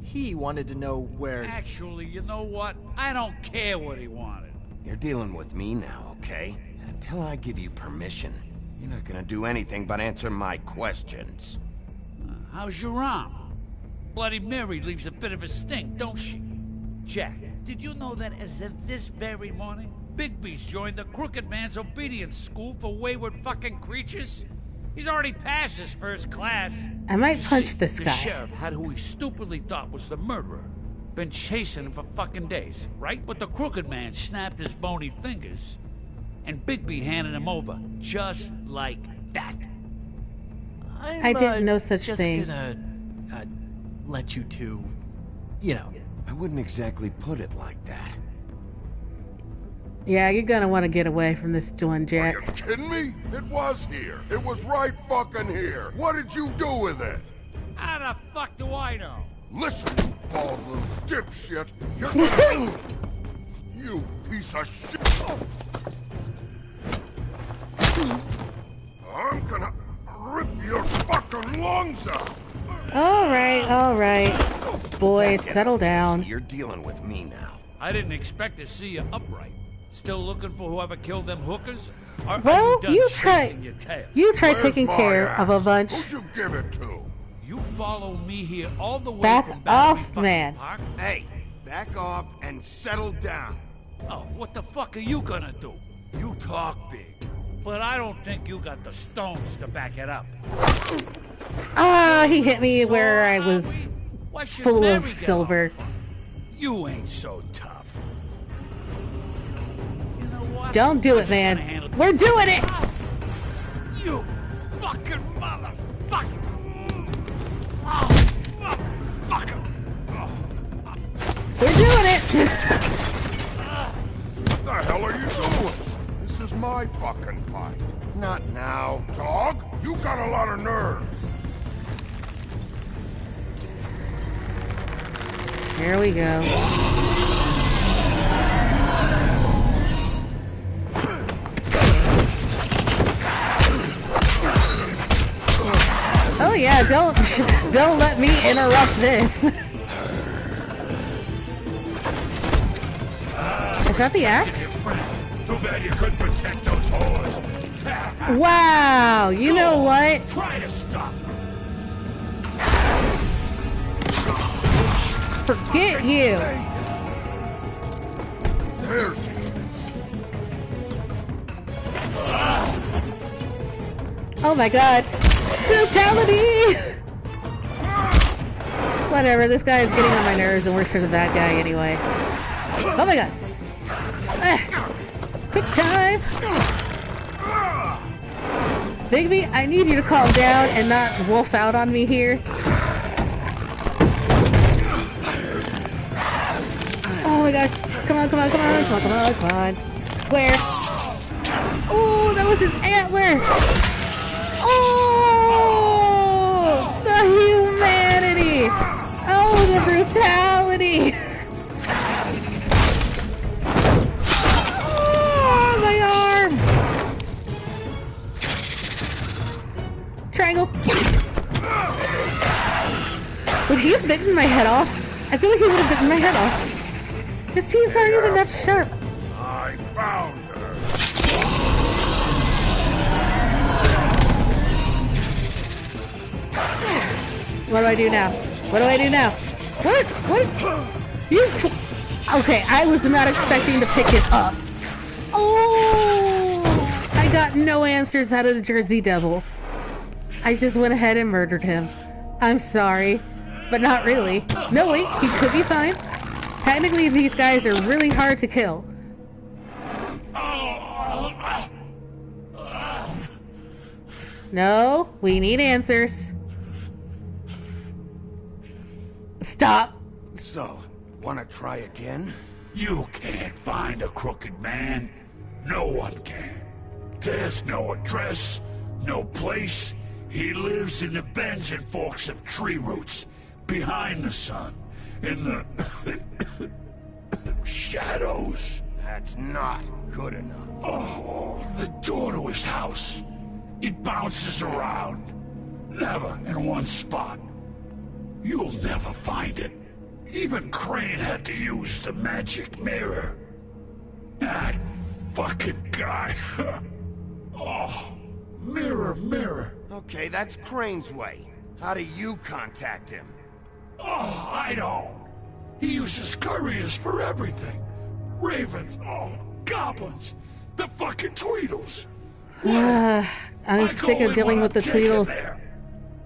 He wanted to know where... Actually, you know what? I don't care what he wanted. You're dealing with me now, okay? And until I give you permission, you're not gonna do anything but answer my questions. How's your arm? Bloody Mary leaves a bit of a stink, don't she? Jack, did you know that as of this very morning, Bigby's joined the Crooked Man's obedience school for wayward fucking creatures? He's already passed his first class. I might You punch see, this the guy. sheriff had who he stupidly thought was the murderer. Been chasing him for fucking days, right? But the Crooked Man snapped his bony fingers, and Bigby handed him over, just like that. I didn't know such just thing. Gonna let you two, you know. I wouldn't exactly put it like that. Yeah, you're gonna want to get away from this one, Jack. Are you kidding me? It was here. It was right fucking here. What did you do with it? How the fuck do I know? Listen, you bald little dipshit. You're gonna... You piece of shit. I'm gonna rip your fucking lungs out. All right. Boys, settle down. You're dealing with me now. I didn't expect to see you upright. Still looking for whoever killed them hookers? Or are Well, you done you chasing your tail? Where's taking my care of a axe? bunch. Who'd you give it to? You follow me here all the way Back from Battery off, fucking man. Park? Hey, back off and settle down. Oh, what the fuck are you gonna do? You talk big, but I don't think you got the stones to back it up. Ah, he hit me where I was Why should full Mary of get silver. off? You ain't so tough. You know what? Don't do I'm it, just gonna man. handle We're doing it. You fucking motherfucker! Oh, motherfucker! We're doing it. What the hell are you doing? This is my fucking fight. Not now. Dog, you got a lot of nerve. Here we go. Oh yeah, don't let me interrupt this. Is that the axe? Too bad you couldn't protect those whores. Wow, you know what? Try to stop. Forget you. There she is. Oh my god. Brutality! Whatever, this guy is getting on my nerves and works for the bad guy anyway. Oh my god. Quick time! Bigby, I need you to calm down and not wolf out on me here. Oh my gosh. Come on. Where? Oh, that was his antler! Oh! The humanity! Oh, the brutality! Oh, my arm! Triangle! Would he have bitten my head off? I feel like he would have bitten my head off. His teeth aren't even that sharp. I found her. What do I do now? What do I do now? What? What? You... Okay, I was not expecting to pick it up. Oh! I got no answers out of the Jersey Devil. I just went ahead and murdered him. I'm sorry, but not really. No, wait, he could be fine. Technically, these guys are really hard to kill. No, we need answers. Stop. So, wanna try again? You can't find a crooked man. No one can. There's no address, no place. He lives in the bends and forks of tree roots, behind the sun, in the shadows. That's not good enough. Oh, the door to his house. It bounces around, never in one spot. You'll never find it. Even Crane had to use the magic mirror. That fucking guy. Oh, mirror, mirror. Okay, that's Crane's way. How do you contact him? Oh, I don't. He uses couriers for everything. Ravens, oh, goblins, the fucking Tweedles. I'm sick of dealing with the Tweedles.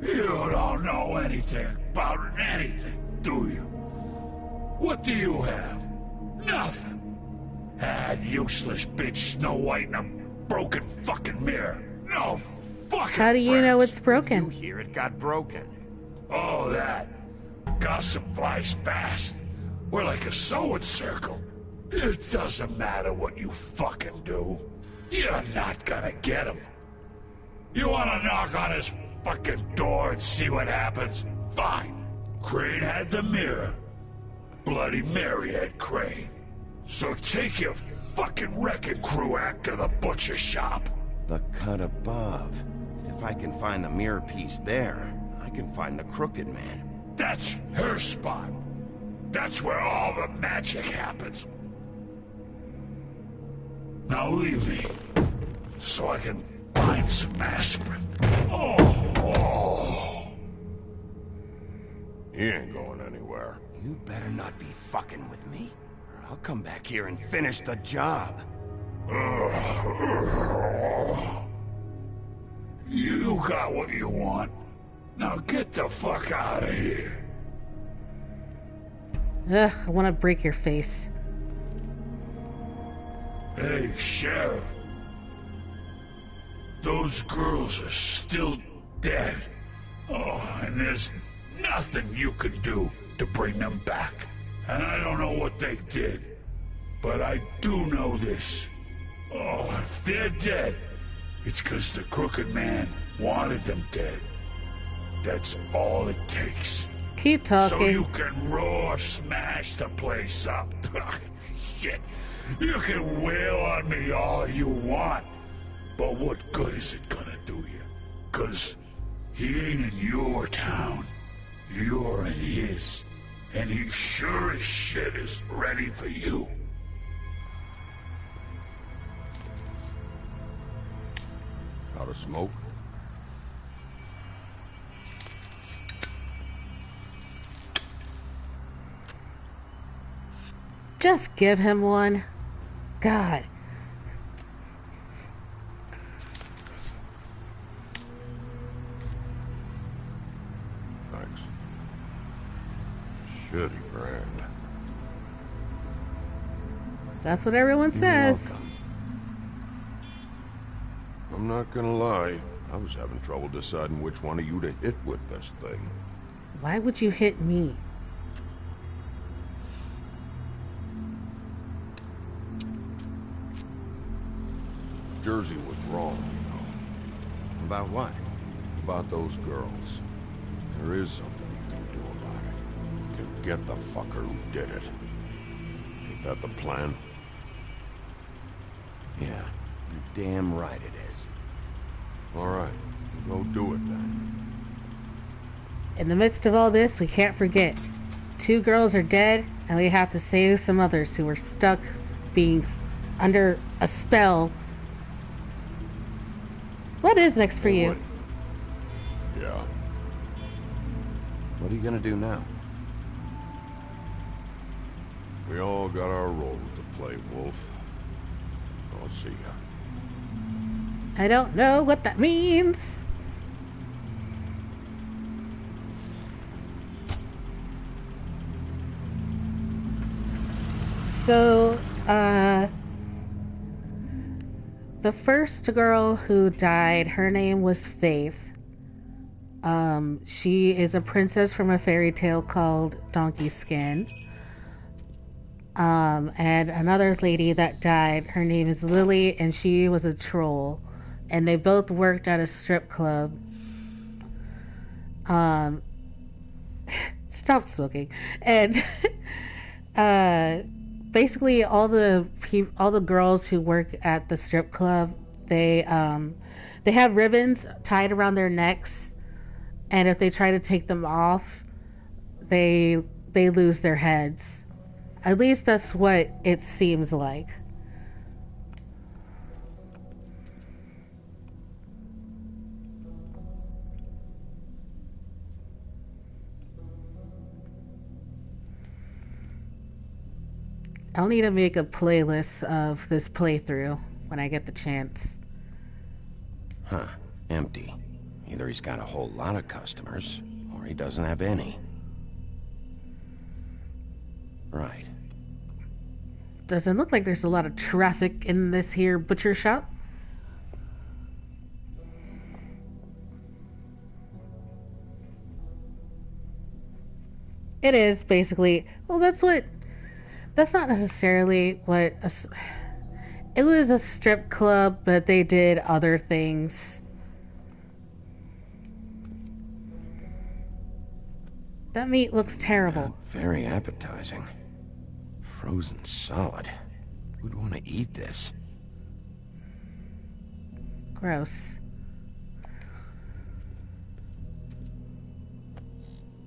You don't know anything about anything, do you? What do you have? Nothing. That useless bitch Snow White and a broken fucking mirror. No fucking How do you know it's broken? You hear it got broken. Oh, that. Gossip flies fast. We're like a sewing circle. It doesn't matter what you fucking do. You're not gonna get him. You wanna knock on his fucking door and see what happens? Fine. Crane had the mirror. Bloody Mary had Crane. So take your fucking wrecking crew act to the butcher shop. The cut above. If I can find the mirror piece there, I can find the Crooked Man. That's her spot. That's where all the magic happens. Now leave me, so I can find some aspirin. Oh. He ain't going anywhere. You better not be fucking with me, or I'll come back here and finish the job. You got what you want. Now get the fuck out of here. Ugh, I want to break your face. Hey, Sheriff. Those girls are still dead. Oh, and there's nothing you can do to bring them back. And I don't know what they did, but I do know this. Oh, if they're dead, it's because the Crooked Man wanted them dead. That's all it takes. Keep talking. So you can roar smash the place up. Shit. You can wail on me all you want, but what good is it gonna do you? 'Cause he ain't in your town. You're in his. And he sure as shit is ready for you. Out of smoke? Just give him one. God. Thanks. Shitty brand. That's what everyone says. Welcome. I'm not gonna lie. I was having trouble deciding which one of you to hit with this thing. Why would you hit me? Jersey Jersey was wrong, you know. About what? About those girls. There is something you can do about it. You can get the fucker who did it. Ain't that the plan? Yeah, you're damn right it is. All right, go do it then. In the midst of all this, we can't forget. 2 girls are dead, and we have to save some others who were stuck being under a spell. What is next for you? Yeah. What are you gonna do now? We all got our roles to play, Wolf. I'll see ya. I don't know what that means. So, the first girl who died, her name was Faith. She is a princess from a fairy tale called Donkey Skin. And another lady that died, her name is Lily, and she was a troll. And they both worked at a strip club. Stop smoking. And, basically all the girls who work at the strip club, they have ribbons tied around their necks, and if they try to take them off, they lose their heads. At least that's what it seems like. I'll need to make a playlist of this playthrough when I get the chance. Huh. Empty. Either he's got a whole lot of customers, or he doesn't have any. Right. Doesn't look like there's a lot of traffic in this here butcher shop. It is, basically. Well, that's not necessarily what... It was a strip club, but they did other things. That meat looks terrible. Very appetizing. Frozen solid. Who'd want to eat this? Gross.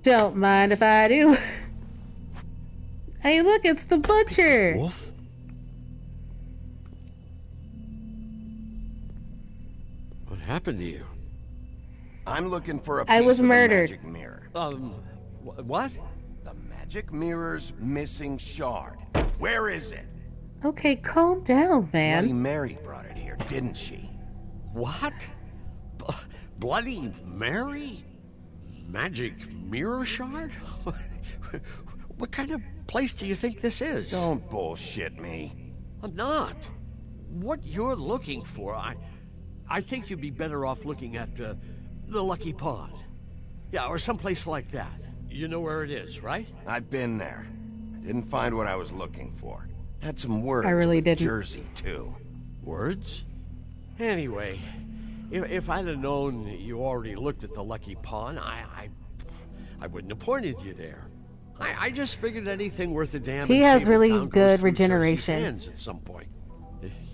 Don't mind if I do. Hey, look, it's the butcher. Wolf? What happened to you? I'm looking for a piece I was of murdered. The magic mirror. What? The magic mirror's missing shard. Where is it? Okay, calm down, man. Bloody Mary brought it here, didn't she? What? Bloody Mary? Magic mirror shard? What kind of place do you think this is? Don't bullshit me. I'm not. What you're looking for, I think you'd be better off looking at the Lucky Pond. Yeah, or someplace like that. You know where it is, right? I've been there. I didn't find what I was looking for. Had some words I really with didn't. Jersey, too. Words? Anyway, if I'd have known you already looked at the Lucky Pond, I wouldn't have pointed you there. I just figured anything worth a damn. He has really goes good through regeneration. Jersey's hands at some point.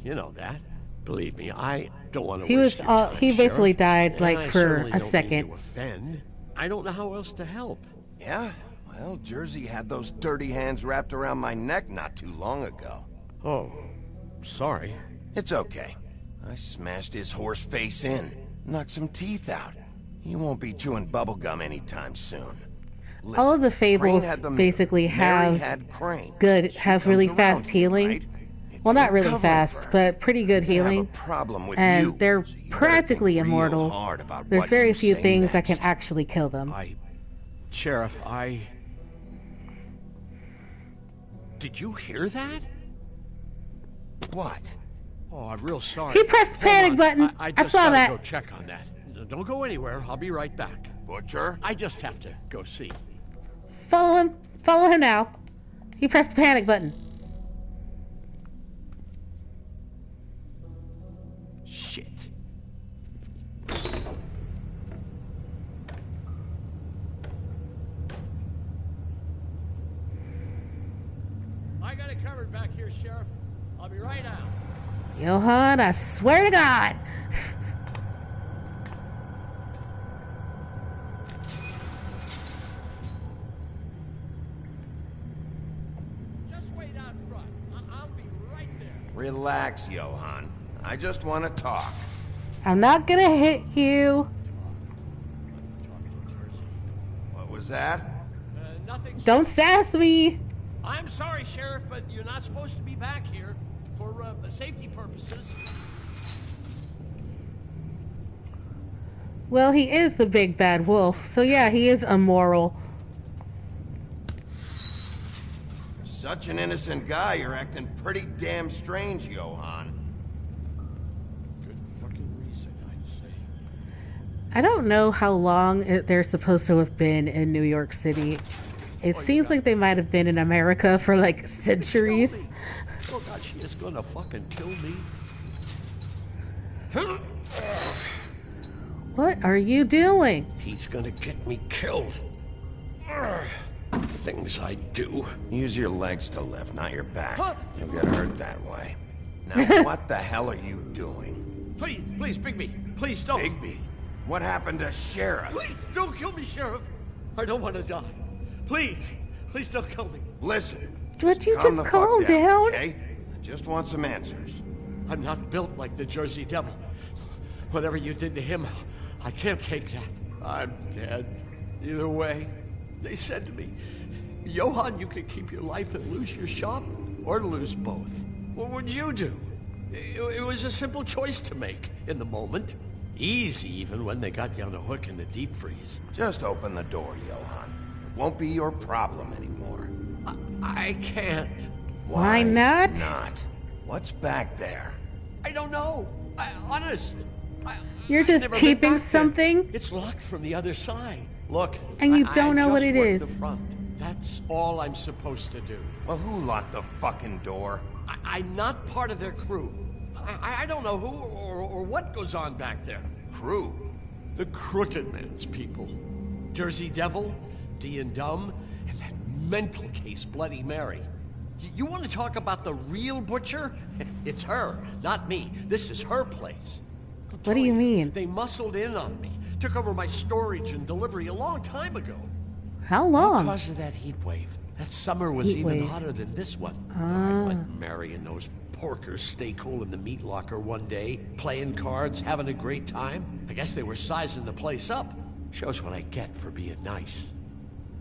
You know that. Believe me, I don't want to. He was. He basically died And like I for certainly a don't second. mean to offend. I don't know how else to help. Yeah? Well, Jersey had those dirty hands wrapped around my neck not too long ago. Oh, sorry. It's okay. I smashed his horse face in, knocked some teeth out. He won't be chewing bubblegum anytime soon. Listen, All of the Crane fables had the mirror. basically Mary have had Crane. have really comes fast around, healing. right? Well, not really covering fast, for her, but pretty good you have a healing. problem with And you, they're so you better practically think real immortal. hard about There's what very you few say things that next. can actually kill them. Sheriff, Did you hear that? What? Oh, I'm real sorry. He pressed the panic button. I I just saw gotta that. go check on that. Don't go anywhere. I'll be right back. Butcher? I just have to go see. Follow him. Follow him now. He pressed the panic button. I got it covered back here, Sheriff. I'll be right out. Johann, I swear to God. Just wait out front. I'll be right there. Relax, Johann. I just want to talk. I'm not gonna hit you. What was that? Nothing. Don't sass me. I'm sorry, Sheriff, but you're not supposed to be back here for safety purposes. Well, he is the big bad wolf, so yeah, he is immoral. You're such an innocent guy, you're acting pretty damn strange, Johann. Good fucking reason, I'd say. I don't know how long they're supposed to have been in New York City. It seems like they might have been in America for like centuries. Oh God, she is gonna fucking kill me. What are you doing? He's gonna get me killed. Things I do. Use your legs to lift, not your back. You'll get hurt that way. Now, what the hell are you doing? Please, Bigby. Please don't. Bigby? What happened to Sheriff? Please don't kill me, Sheriff. I don't want to die. Please don't kill me. Listen. Would you calm just the calm fuck down, down? okay? I just want some answers. I'm not built like the Jersey Devil. Whatever you did to him, I can't take that. I'm dead. Either way, they said to me, Johann, you could keep your life and lose your shop, or lose both. What would you do? It was a simple choice to make in the moment. Easy, even when they got you on a hook in the deep freeze. Just open the door, Johann. It won't be your problem anymore. I can't. Why not? Not. What's back there? I don't know. Honest. You're just keeping something? It's locked from the other side. Look. And you don't know what it is. is. The front. That's all I'm supposed to do. Well, who locked the fucking door? I'm not part of their crew. I don't know who or what goes on back there. Crew? The Crooked Man's people. Jersey Devil, D and Dumb, and that mental case, Bloody Mary. You want to talk about the real butcher? It's her, not me. This is her place. What do you mean? They muscled in on me, took over my storage and delivery a long time ago. How long? Because of that heat wave. That summer was Heat even wave. hotter than this one. Ah. I let Mary and those porkers stay cool in the meat locker one day, playing cards, having a great time. I guess they were sizing the place up. Shows what I get for being nice.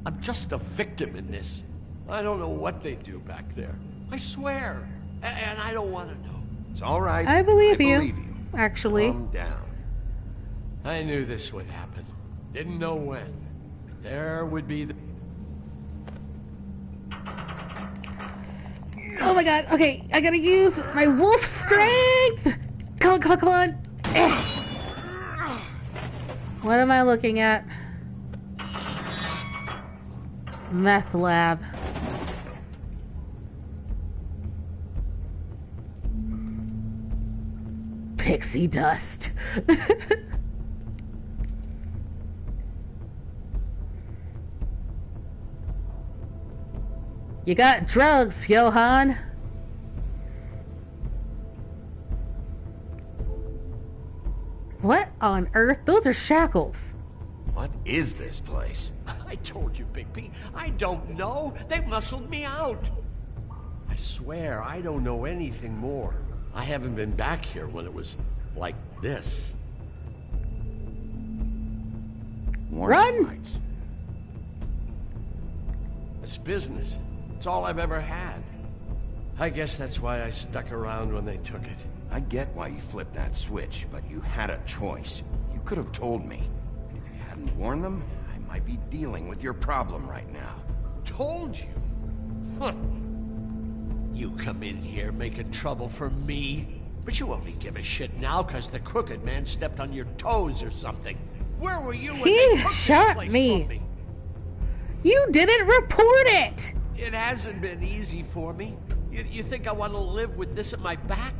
I'm just a victim in this. I don't know what they do back there. I swear. And I don't want to know. It's all right. I believe you. Believe you. Actually. Calm down. I knew this would happen. Didn't know when. But there would be the... Oh my God. Okay, I gotta use my wolf strength. Come on. Eh. What am I looking at? Meth lab. Pixie dust. You got drugs, Johann. What on earth? Those are shackles. What is this place? I told you, Bigby. I don't know. They muscled me out. I swear, I don't know anything more. I haven't been back here when it was like this. Run! Lights. It's business. It's all I've ever had. I guess that's why I stuck around when they took it. I get why you flipped that switch, but you had a choice. You could have told me. And if you hadn't warned them, I might be dealing with your problem right now. Told you? Huh. You come in here making trouble for me, but you only give a shit now because the Crooked Man stepped on your toes or something. Where were you when they took shot this place me. from me? You didn't report it! It hasn't been easy for me. You think I want to live with this at my back?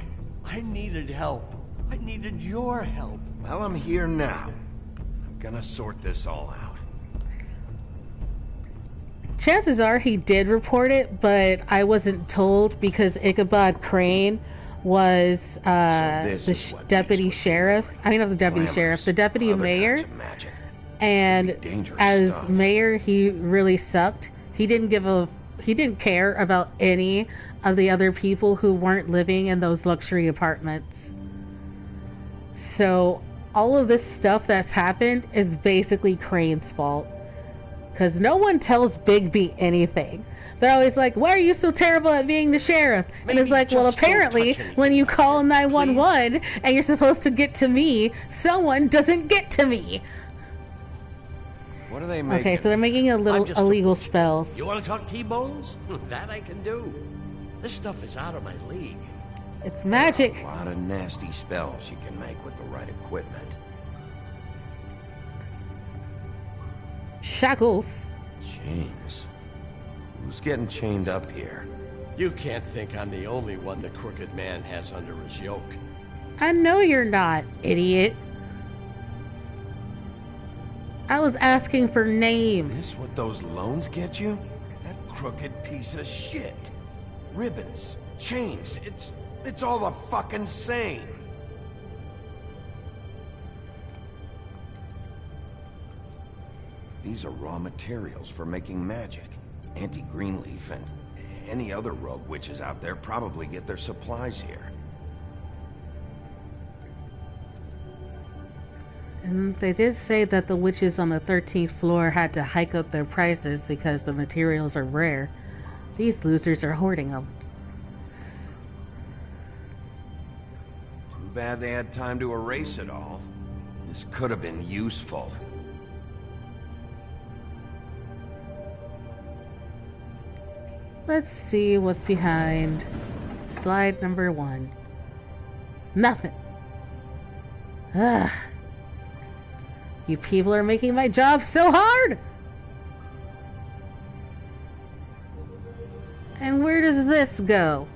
I needed help. I needed your help. Well, I'm here now. I'm gonna sort this all out. chances are he did report it, but I wasn't told because Ichabod Crane was the deputy sheriff. I mean, not the deputy sheriff, the deputy mayor. And as mayor, he really sucked. He didn't care about any of the other people who weren't living in those luxury apartments. So all of this stuff that's happened is basically Crane's fault. Because no one tells Bigby anything. They're always like, why are you so terrible at being the sheriff? And it's like, well, apparently, when you call 911 and you're supposed to get to me, someone doesn't get to me. What are they making? Okay, so they're making illegal spells. You want to talk T-bones? That I can do. This stuff is out of my league. It's magic. A lot of nasty spells you can make with the right equipment. Shackles. Chains. Who's getting chained up here? You can't think I'm the only one the Crooked Man has under his yoke. I know you're not, idiot. I was asking for names. Is this what those loans get you? That crooked piece of shit. Ribbons, chains, it's all the fucking same. These are raw materials for making magic. Auntie Greenleaf and any other rogue witches out there probably get their supplies here. And they did say that the witches on the 13th floor had to hike up their prices because the materials are rare. These losers are hoarding them. Too bad they had time to erase it all. This could have been useful. Let's see what's behind slide number 1. Nothing. Ugh. You people are making my job so hard! And where does this go?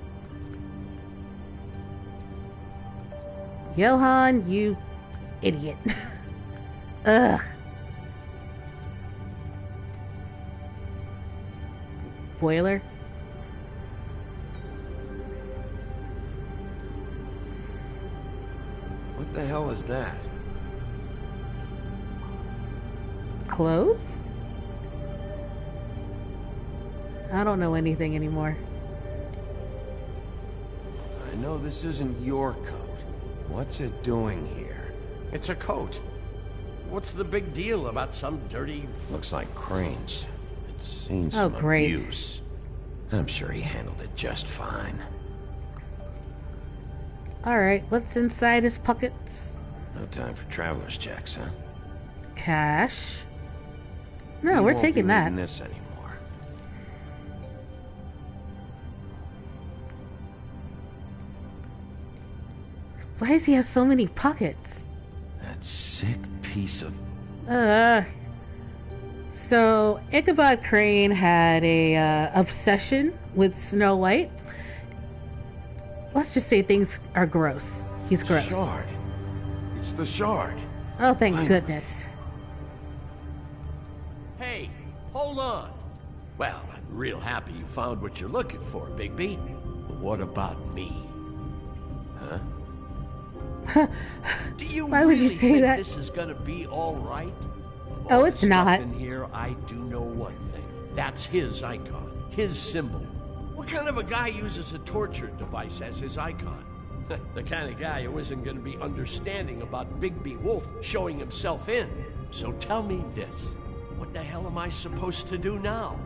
Johann, you idiot. Ugh. Boiler? What the hell is that? Clothes? I don't know anything anymore. I know this isn't your coat. What's it doing here? It's a coat. What's the big deal about some dirty... Looks like Crane's. It's seen some abuse. I'm sure he handled it just fine. Alright, what's inside his pockets? No time for traveler's checks, huh? Cash? No, we're taking that. This anymore. Why does he have so many pockets? That sick piece of... So, Ichabod Crane had a obsession with Snow White. Let's just say things are gross. He's gross. Shard. It's the shard. Oh, thank goodness. Hey, hold on. Well, I'm real happy you found what you're looking for, Bigby. But what about me? Huh? Do you Why would you really say think that? this is gonna be all right? Of Oh, all it's the stuff not. In here, I do know one thing. That's his icon, his symbol. What kind of a guy uses a torture device as his icon? The kind of guy who isn't going to be understanding about Bigby Wolf showing himself in. So tell me this. What the hell am I supposed to do now?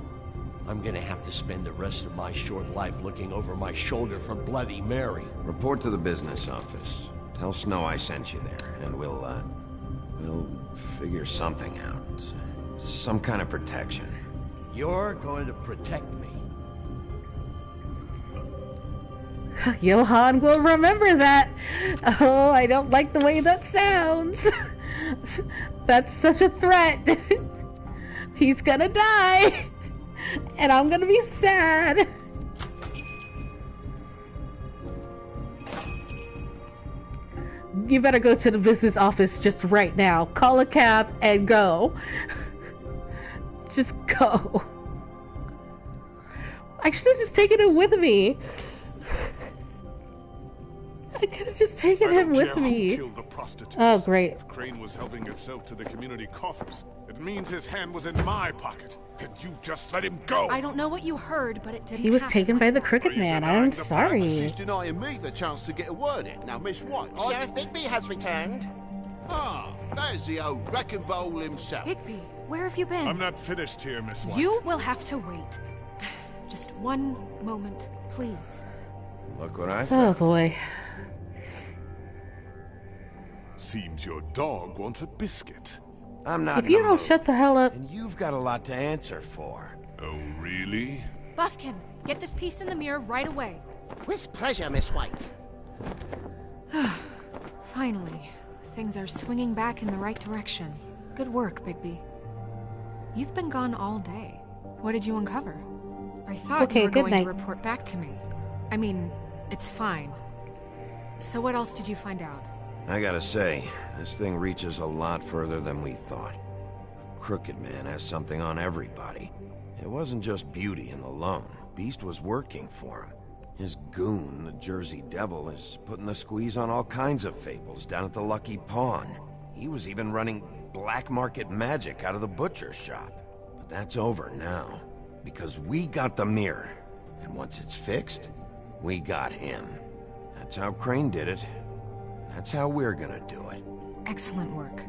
I'm gonna have to spend the rest of my short life looking over my shoulder for Bloody Mary. Report to the business office. Tell Snow I sent you there, and we'll figure something out. Some kind of protection. You're going to protect me. Johann will remember that. Oh, I don't like the way that sounds. That's such a threat. He's gonna die. And I'm gonna be sad. You better go to the business office just right now. Call a cab and go. Just go. I should have just taken him with me. I could have just taken him with me. Oh, great. If Crane was helping himself to the community coffers, it means his hand was in my pocket, and you just let him go. I don't know what you heard, but it didn't He was happen taken by like the that. Crooked Man. I'm sorry. She's denying me the chance to get a word in. Now, Miss White, Sheriff Bigby has returned. Ah, there's the old wrecking bowl himself. Bigby, where have you been? I'm not finished here, Miss White. You will have to wait. Just one moment, please. Look what I Oh found. boy. Seems your dog wants a biscuit. I'm not If in you a don't mood, shut the hell up. and you've got a lot to answer for. Oh, really? Buffkin, get this piece in the mirror right away. With pleasure, Miss White. Finally, things are swinging back in the right direction. Good work, Bigby. You've been gone all day. What did you uncover? I thought Okay, you were good going night. to report back to me. I mean, it's fine. So what else did you find out? I gotta say, this thing reaches a lot further than we thought. Crooked Man has something on everybody. It wasn't just Beauty and the Lone. Beast was working for him. His goon, the Jersey Devil, is putting the squeeze on all kinds of fables down at the Lucky Pawn. He was even running black market magic out of the butcher shop. But that's over now, because we got the mirror. And once it's fixed, we got him. That's how Crane did it. That's how we're gonna do it. Excellent work.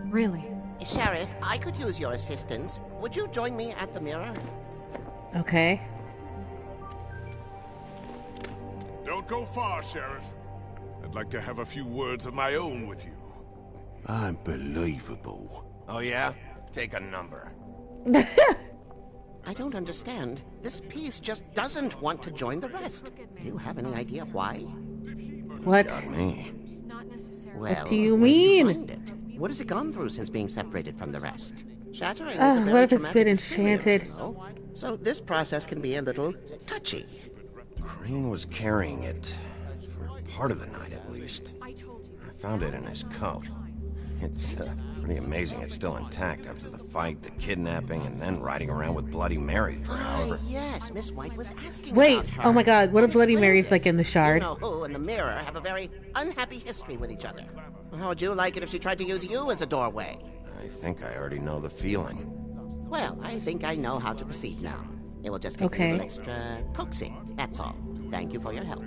Really. Sheriff, I could use your assistance. Would you join me at the mirror? Okay. Don't go far, Sheriff. I'd like to have a few words of my own with you. Unbelievable. Oh yeah? Take a number. I don't understand. This piece just doesn't want to join the rest. Do you have any idea why? What? Got me. Well, do you where did mean? find it? What has it gone through since being separated from the rest? Shattering Ah, is a what very if it's traumatic been experience, enchanted? you know? So this process can be a little touchy. Crane was carrying it for part of the night at least. I found it in his coat. It's pretty amazing it's still intact after the fight, the kidnapping, and then riding around with Bloody Mary for however. Yes, Miss White was asking Wait, about her. oh my god, what if Bloody Explains Mary's it. like in the shard? You know who and the mirror have a very unhappy history with each other. How would you like it if she tried to use you as a doorway? I think I already know the feeling. Well, I think I know how to proceed now. It will just take Okay. a little extra coaxing, that's all. Thank you for your help.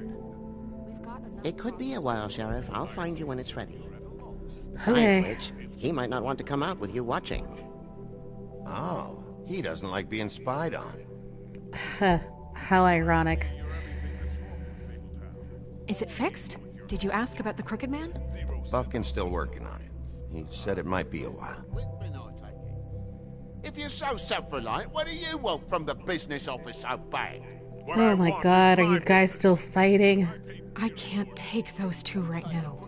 It could be a while, Sheriff. I'll find you when it's ready. Besides Okay. which, he might not want to come out with you watching. Oh, he doesn't like being spied on. Huh, how ironic. Is it fixed? Did you ask about the Crooked Man? Buffkin's still working on it. He said it might be a while. If you're so self-reliant, what do you want from the business office so bad? Oh my god, are you guys still fighting? I can't take those two right now.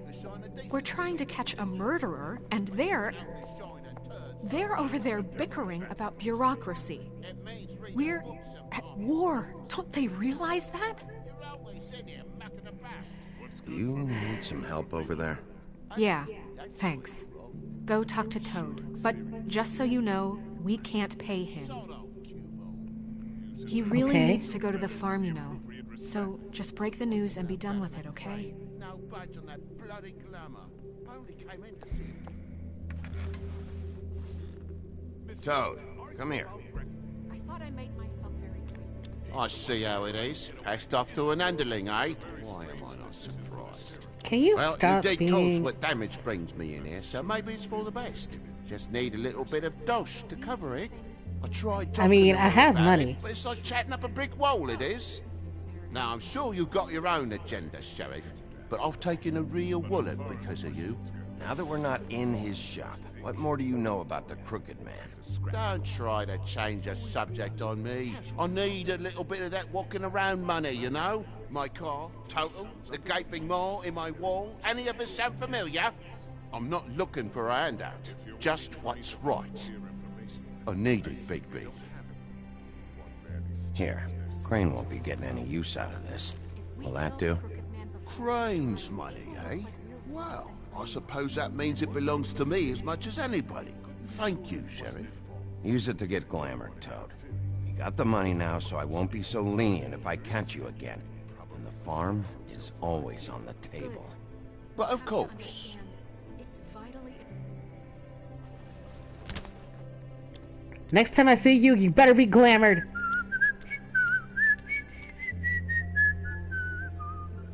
We're trying to catch a murderer, and they're over there bickering about bureaucracy. We're at war. Don't they realize that? Do you need some help over there? Yeah, thanks. Go talk to Toad. But just so you know, we can't pay him. He really Okay. needs to go to the farm, you know. So just break the news and be done with it, okay? No budge on that bloody glamour. Only came in to see Toad, come here. I thought I made myself very clear. I see how it is. Passed off to an underling, eh? Why am I not surprised? Can you well, stop you did cause being... what damage brings me in here, so maybe it's for the best. Just need a little bit of dosh to cover it. I tried talking mean, to I her have about money. it, but it's like chatting up a brick wall, it is. Now, I'm sure you've got your own agenda, Sheriff, but I've taken a real wallet because of you. Now that we're not in his shop, what more do you know about the Crooked Man? Don't try to change the subject on me. I need a little bit of that walking around money, you know? My car, total, the gaping maw in my wall. Any of this sound familiar? I'm not looking for a handout, just what's right. I need it, Big Beef. Here, Crane won't be getting any use out of this. Will that do? Crane's money, eh? Well, I suppose that means it belongs to me as much as anybody. Thank you, Sheriff. Use it to get glamour, Toad. You got the money now, so I won't be so lenient if I catch you again. And the farm is always on the table. But of course. Next time I see you, you better be glamored.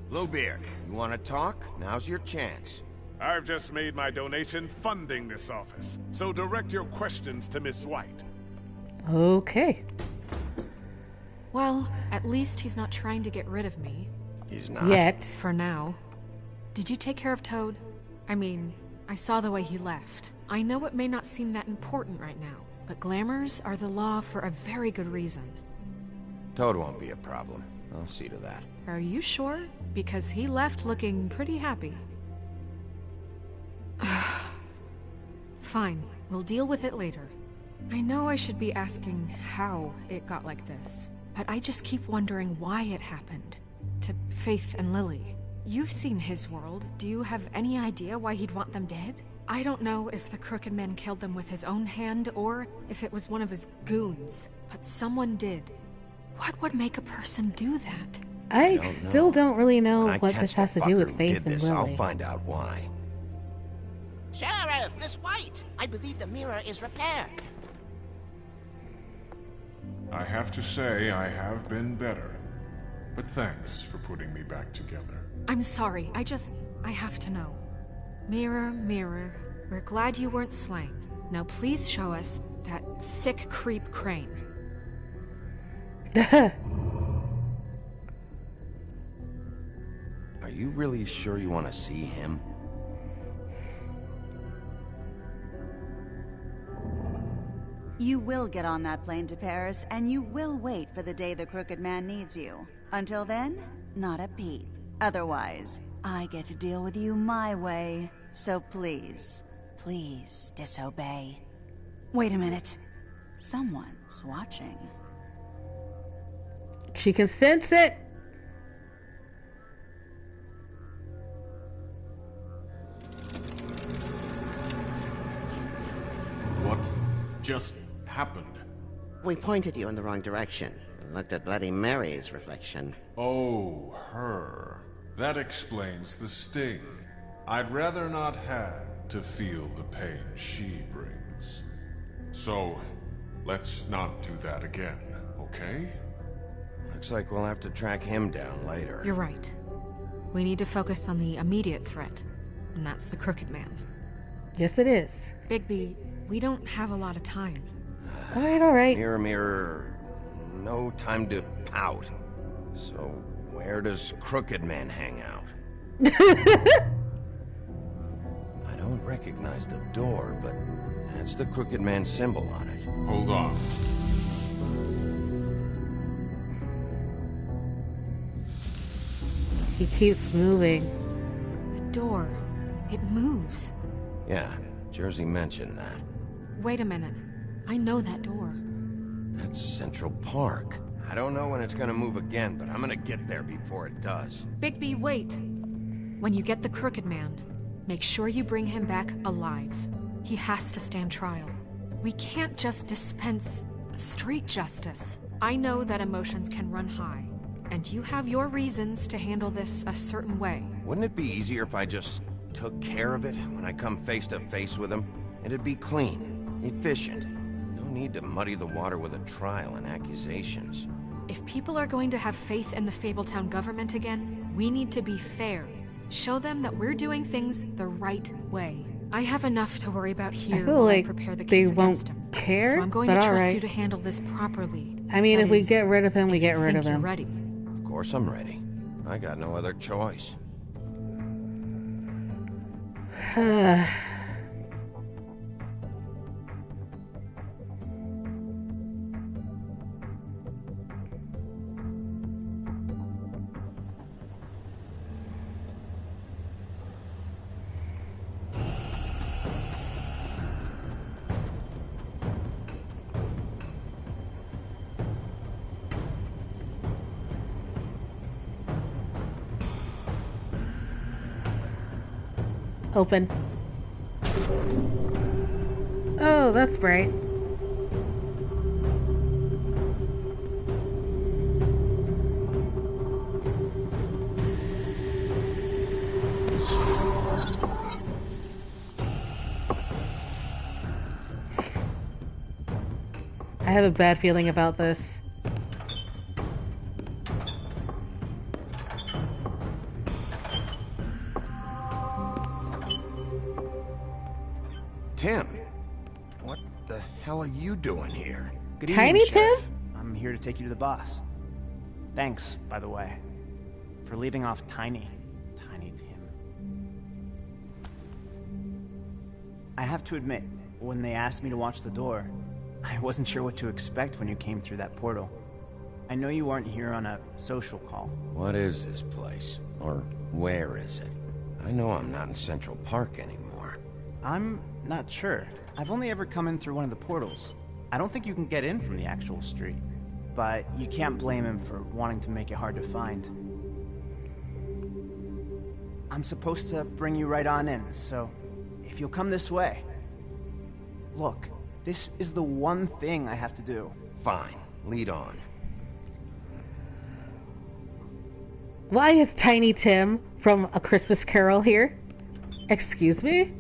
Bluebeard, you want to talk? Now's your chance. I've just made my donation funding this office, so direct your questions to Miss White. Okay. Well, at least he's not trying to get rid of me. He's not? Yet. For now. Did you take care of Toad? I mean, I saw the way he left. I know it may not seem that important right now, but glamours are the law for a very good reason. Toad won't be a problem. I'll see to that. Are you sure? Because he left looking pretty happy. Fine, we'll deal with it later. I know I should be asking how it got like this, but I just keep wondering why it happened. To Faith and Lily. You've seen his world. Do you have any idea why he'd want them dead? I don't know if the Crooked Man killed them with his own hand or if it was one of his goons, but someone did. What would make a person do that? I still don't really know When I what catch this the has to do fucker with who Faith did and this, Lily. I'll find out why. Sheriff, Miss White, I believe the mirror is repaired. I have to say I have been better. But thanks for putting me back together. I'm sorry, I have to know. Mirror, mirror, we're glad you weren't slain. Now please show us that sick creep Crane. Are you really sure you want to see him? You will get on that plane to Paris, and you will wait for the day the Crooked Man needs you. Until then, not a peep. Otherwise, I get to deal with you my way. So please, please disobey. Wait a minute. Someone's watching. She can sense it. What just happened? We pointed you in the wrong direction and looked at Bloody Mary's reflection. Oh, her. That explains the sting. I'd rather not have to feel the pain she brings. So, let's not do that again, okay? Looks like we'll have to track him down later. You're right. We need to focus on the immediate threat, and that's the Crooked Man. Yes, it is. Bigby, we don't have a lot of time. Alright. Mirror, mirror, no time to pout. So, where does Crooked Man hang out? I don't recognize the door, but that's the Crooked Man symbol on it. Hold on. He keeps moving. The door. It moves. Yeah, Jersey mentioned that. Wait a minute. I know that door. That's Central Park. I don't know when it's gonna move again, but I'm gonna get there before it does. Bigby, wait. When you get the Crooked Man, make sure you bring him back alive. He has to stand trial. We can't just dispense street justice. I know that emotions can run high, and you have your reasons to handle this a certain way. Wouldn't it be easier if I just took care of it when I come face to face with him? It'd be clean, efficient. No need to muddy the water with a trial and accusations. If people are going to have faith in the Fabletown government again, we need to be fair. Show them that we're doing things the right way. I have enough to worry about here I feel while like I prepare the they case against won't him. care, So I'm going but to trust alright. you to handle this properly. I mean, That if we is, get rid of him, we if get you rid think of him. you're ready. Of course I'm ready. I got no other choice. Open. Oh, that's bright. have a bad feeling about this. Tim, what the hell are you doing here? Good Tiny evening, Sheriff. Tim? I'm here to take you to the boss. Thanks, by the way, for leaving off Tiny Tim. I have to admit, when they asked me to watch the door, I wasn't sure what to expect when you came through that portal. I know you aren't here on a social call. What is this place? Or where is it? I know I'm not in Central Park anymore. I'm not sure. I've only ever come in through one of the portals. I don't think you can get in from the actual street. But you can't blame him for wanting to make it hard to find. I'm supposed to bring you right on in, so if you'll come this way. Look, this is the one thing I have to do. Fine, lead on. Why is Tiny Tim from A Christmas Carol here? Excuse me?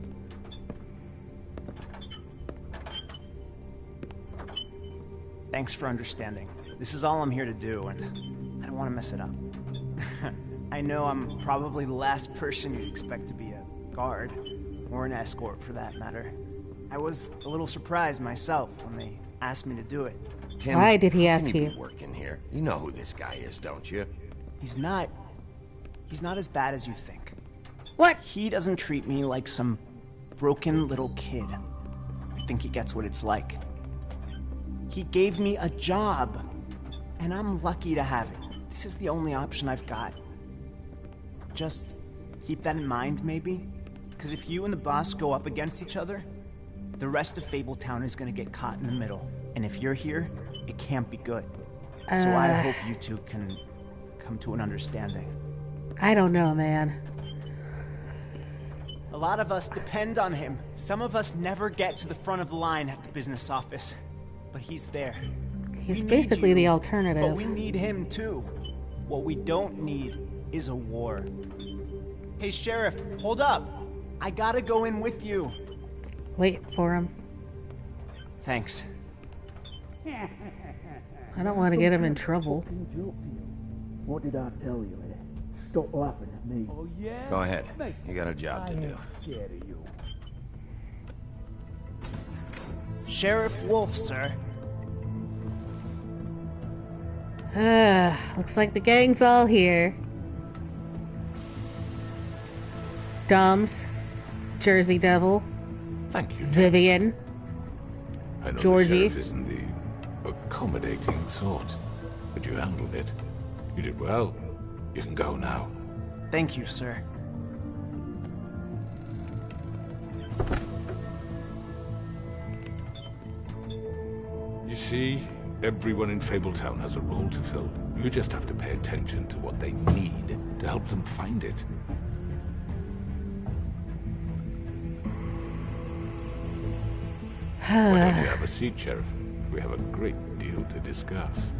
Thanks for understanding. This is all I'm here to do, and I don't want to mess it up. I know I'm probably the last person you'd expect to be a guard, or an escort for that matter. I was a little surprised myself when they asked me to do it. Tim, why did he ask you? you? Be working here. You know who this guy is, don't you? He's not as bad as you think. What? He doesn't treat me like some broken little kid. I think he gets what it's like. He gave me a job, and I'm lucky to have it. This is the only option I've got. Just keep that in mind, maybe? Because if you and the boss go up against each other, the rest of Fabletown is going to get caught in the middle. And if you're here, it can't be good. So I hope you two can come to an understanding. I don't know, man. A lot of us depend on him. Some of us never get to the front of the line at the business office. But he's there. He's basically the alternative. But we need him too. What we don't need is a war. Hey, Sheriff, hold up. I gotta go in with you. Wait for him. Thanks. I don't want to get him in trouble. What did I tell you? Stop laughing at me. Oh, yeah? Go ahead. You got a job to do. Scared of you. Sheriff Wolf, sir. Looks like the gang's all here. Doms, Jersey Devil, Thank you, Tim. Vivian, I know Georgie. the sheriff isn't the accommodating sort, but you handled it. You did well. You can go now. Thank you, sir. You see, everyone in Fabletown has a role to fill. You just have to pay attention to what they need to help them find it. Why don't you have a seat, Sheriff? We have a great deal to discuss.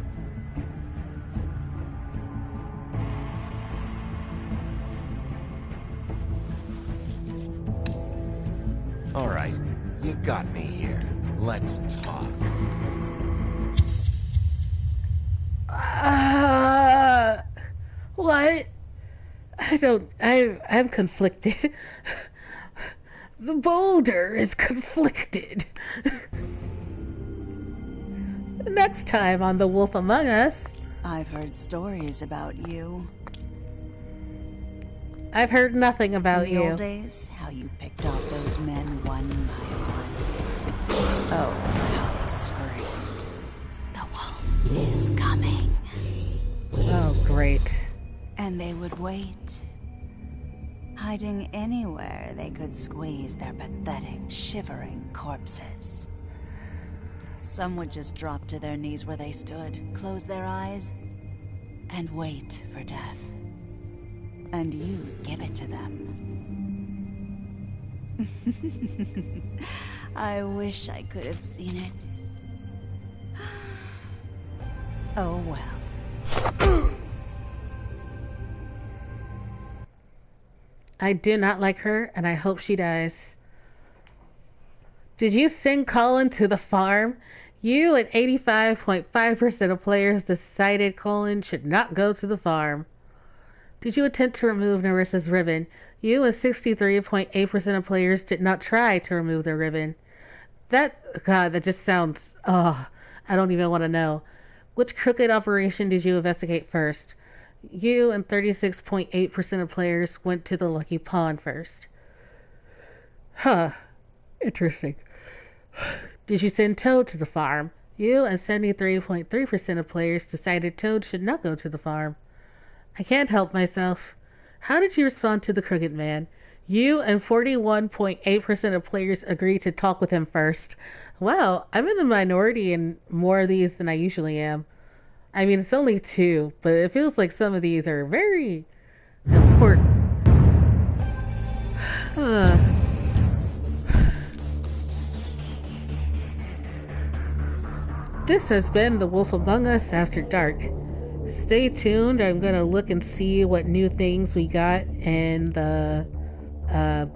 All right, you got me here. Let's talk. What? I'm conflicted. The boulder is conflicted. Next time on The Wolf Among Us. I've heard stories about you. I've heard nothing about In the you. old days, how you picked off those men one by one. Oh, how they screamed. The wolf is coming. Oh, great. And they would wait, hiding anywhere they could squeeze their pathetic, shivering corpses. Some would just drop to their knees where they stood, close their eyes, and wait for death. And you'd give it to them. I wish I could have seen it. Oh well. I do not like her, and I hope she dies. Did you send Colin to the farm You and 85.5% of players decided Colin should not go to the farm. Did you attempt to remove Nerissa's ribbon? You and 63.8% of players did not try to remove their ribbon. That just sounds, I don't even want to know. Which crooked operation did you investigate first? You and 36.8% of players went to the Lucky Pond first. Huh. Interesting. Did you send Toad to the farm? You and 73.3% of players decided Toad should not go to the farm. I can't help myself. How did you respond to the Crooked Man? You and 41.8% of players agreed to talk with him first. Wow, I'm in the minority in more of these than I usually am. I mean, it's only 2, but it feels like some of these are very important. This has been The Wolf Among Us After Dark. Stay tuned. I'm going to look and see what new things we got in the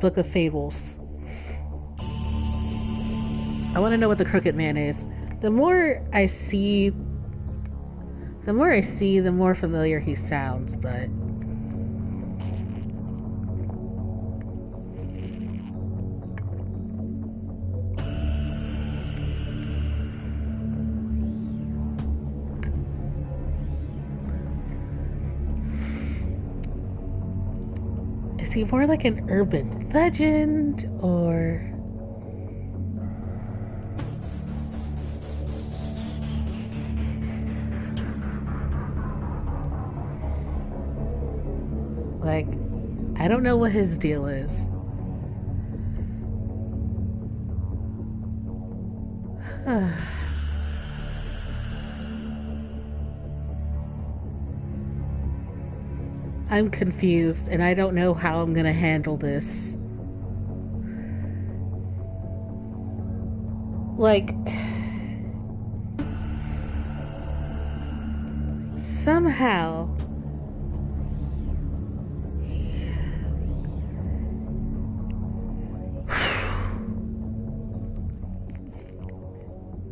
Book of Fables. I want to know what the Crooked Man is. The more I see, the more familiar he sounds, but... Is he more like an urban legend, or... Like, I don't know what his deal is. I'm confused, and I don't know how I'm gonna handle this. Like, somehow,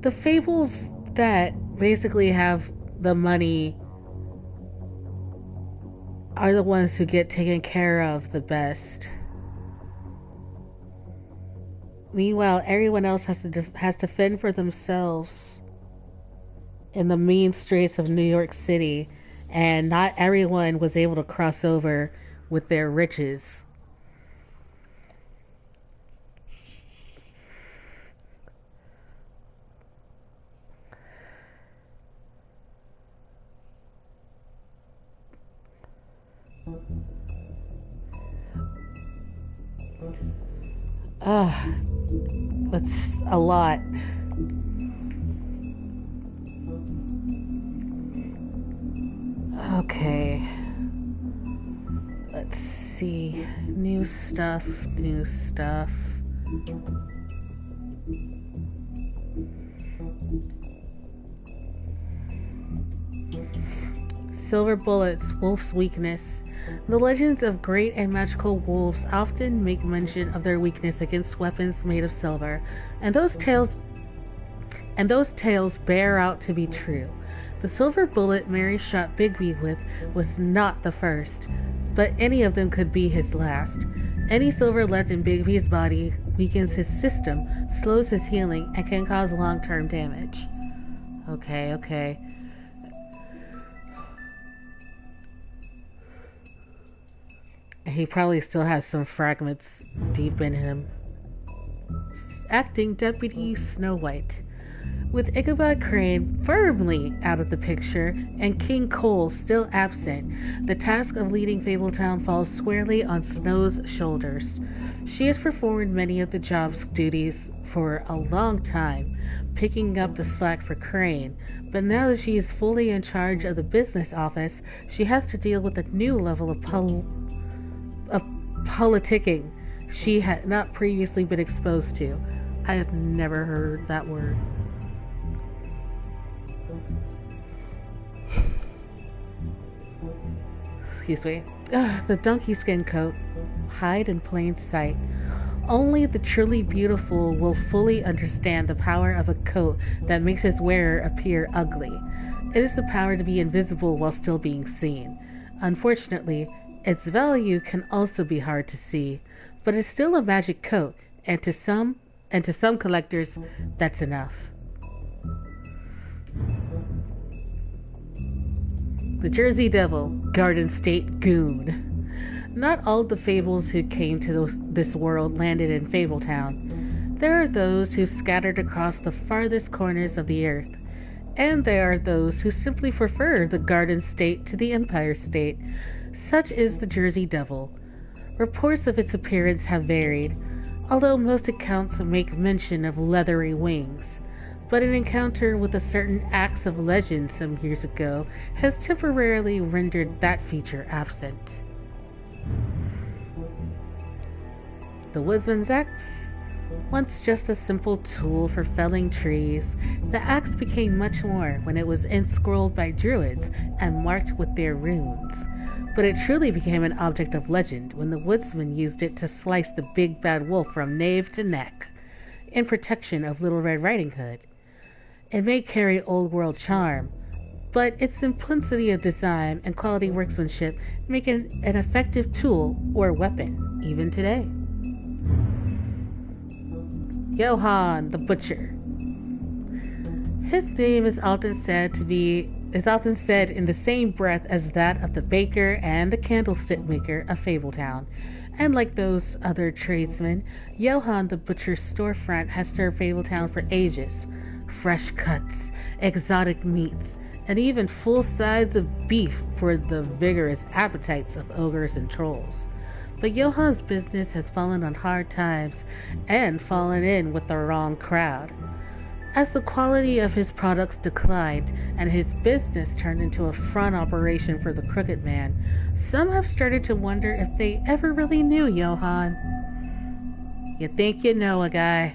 the fables that basically have the money are the ones who get taken care of the best. Meanwhile, everyone else has to fend for themselves in the mean streets of New York City, and not everyone was able to cross over with their riches. That's a lot. Okay. Let's see. New stuff. Silver bullets, wolf's weakness. The legends of great and magical wolves often make mention of their weakness against weapons made of silver, and those tales bear out to be true. The silver bullet Mary shot Bigby with was not the first, but any of them could be his last. Any silver left in Bigby's body weakens his system, slows his healing, and can cause long-term damage. Okay. He probably still has some fragments deep in him. Acting Deputy Snow White. With Ichabod Crane firmly out of the picture and King Cole still absent, the task of leading Fabletown falls squarely on Snow's shoulders. She has performed many of the job's duties for a long time, picking up the slack for Crane, but now that she is fully in charge of the business office, she has to deal with a new level of politicking she had not previously been exposed to. I have never heard that word. Excuse me. The donkey skin coat. Hide in plain sight. Only the truly beautiful will fully understand the power of a coat that makes its wearer appear ugly. It is the power to be invisible while still being seen. Unfortunately, its value can also be hard to see, but it's still a magic coat, and to some collectors, that's enough. The Jersey Devil, Garden State Goon. Not all the fables who came to this world landed in Fabletown. There are those who scattered across the farthest corners of the earth, and there are those who simply prefer the Garden State to the Empire State. Such is the Jersey Devil. Reports of its appearance have varied, although most accounts make mention of leathery wings. But an encounter with a certain axe of legend some years ago has temporarily rendered that feature absent. The Woodsman's Axe. Once just a simple tool for felling trees, the axe became much more when it was inscrolled by druids and marked with their runes. But it truly became an object of legend when the woodsman used it to slice the big bad wolf from nape to neck, in protection of Little Red Riding Hood. It may carry old world charm, but its simplicity of design and quality workmanship make it an effective tool or weapon, even today. Johann the Butcher. His name is often said in the same breath as that of the baker and the candlestick maker of Fabletown. And like those other tradesmen, Johann the Butcher's storefront has served Fabletown for ages. Fresh cuts, exotic meats, and even full sides of beef for the vigorous appetites of ogres and trolls. But Johann's business has fallen on hard times and fallen in with the wrong crowd. As the quality of his products declined and his business turned into a front operation for the Crooked Man, some have started to wonder if they ever really knew Johann. You think you know a guy.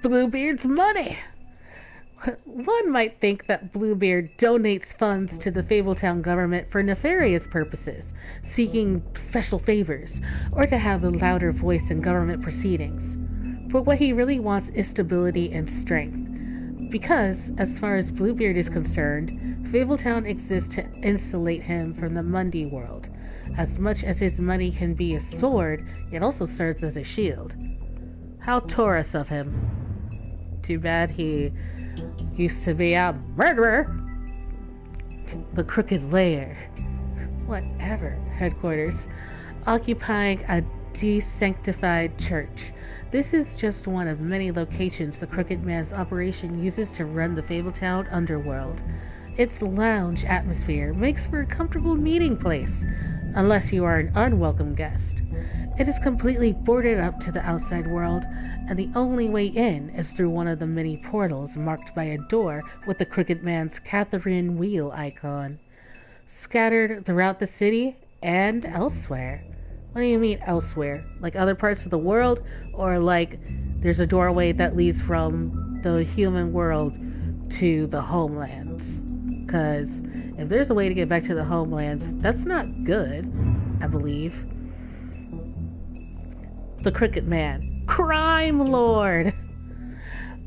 Bluebeard's money! One might think that Bluebeard donates funds to the Fabletown government for nefarious purposes, seeking special favors, or to have a louder voice in government proceedings. But what he really wants is stability and strength. Because, as far as Bluebeard is concerned, Fabletown exists to insulate him from the Mundy world. As much as his money can be a sword, it also serves as a shield. How Taurus of him. Too bad he used to be a murderer. The Crooked Lair. Whatever. Headquarters. Occupying a desanctified church. This is just one of many locations the Crooked Man's operation uses to run the Fabletown underworld. Its lounge atmosphere makes for a comfortable meeting place, unless you are an unwelcome guest. It is completely boarded up to the outside world, and the only way in is through one of the many portals marked by a door with the Crooked Man's Catherine wheel icon. Scattered throughout the city and elsewhere. What do you mean elsewhere? Like other parts of the world? Or like there's a doorway that leads from the human world to the homelands? Because if there's a way to get back to the homelands, that's not good, I believe. The Crooked Man. Crime Lord!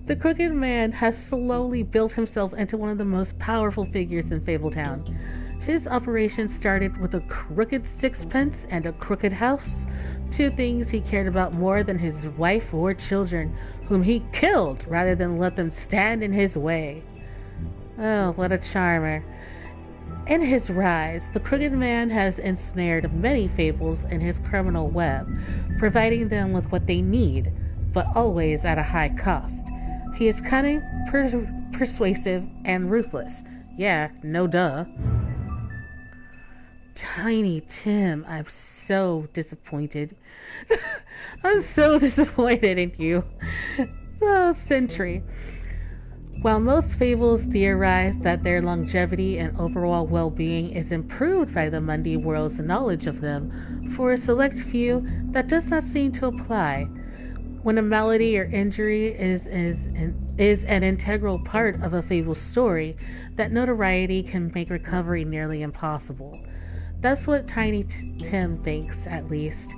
The Crooked Man has slowly built himself into one of the most powerful figures in Fabletown. His operation started with a crooked sixpence and a crooked house, two things he cared about more than his wife or children, whom he killed rather than let them stand in his way. Oh, what a charmer. In his rise, the Crooked Man has ensnared many fables in his criminal web, providing them with what they need, but always at a high cost. He is cunning, persuasive, and ruthless. Yeah, no duh. Tiny Tim, I'm so disappointed. I'm so disappointed in you. Oh, Sentry. While most fables theorize that their longevity and overall well-being is improved by the Mundy world's knowledge of them, for a select few, that does not seem to apply. When a malady or injury is an integral part of a fable's story, that notoriety can make recovery nearly impossible. That's what Tiny Tim thinks, at least.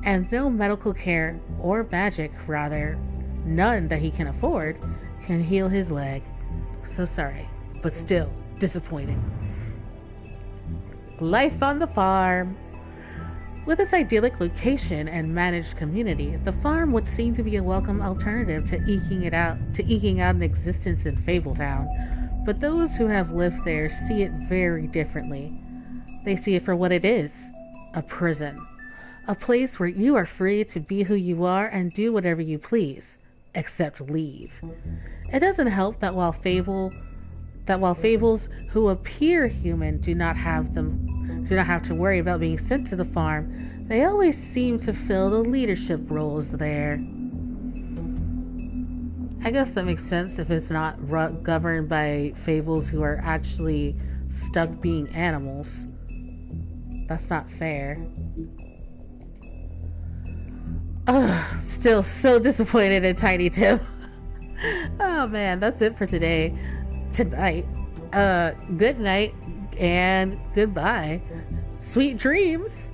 and no medical care or magic, rather, none that he can afford, can heal his leg. So sorry, but still disappointing. Life on the farm. With its idyllic location and managed community, the farm would seem to be a welcome alternative to eking out an existence in Fabletown. But those who have lived there see it very differently. They see it for what it is, a prison. A place where you are free to be who you are and do whatever you please, except leave. It doesn't help that while fables who appear human do not have to worry about being sent to the farm, they always seem to fill the leadership roles there. I guess that makes sense if it's not governed by fables who are actually stuck being animals. That's not fair. Ugh, still so disappointed in Tiny Tim. Oh man, that's it for tonight. Good night and goodbye. Sweet dreams.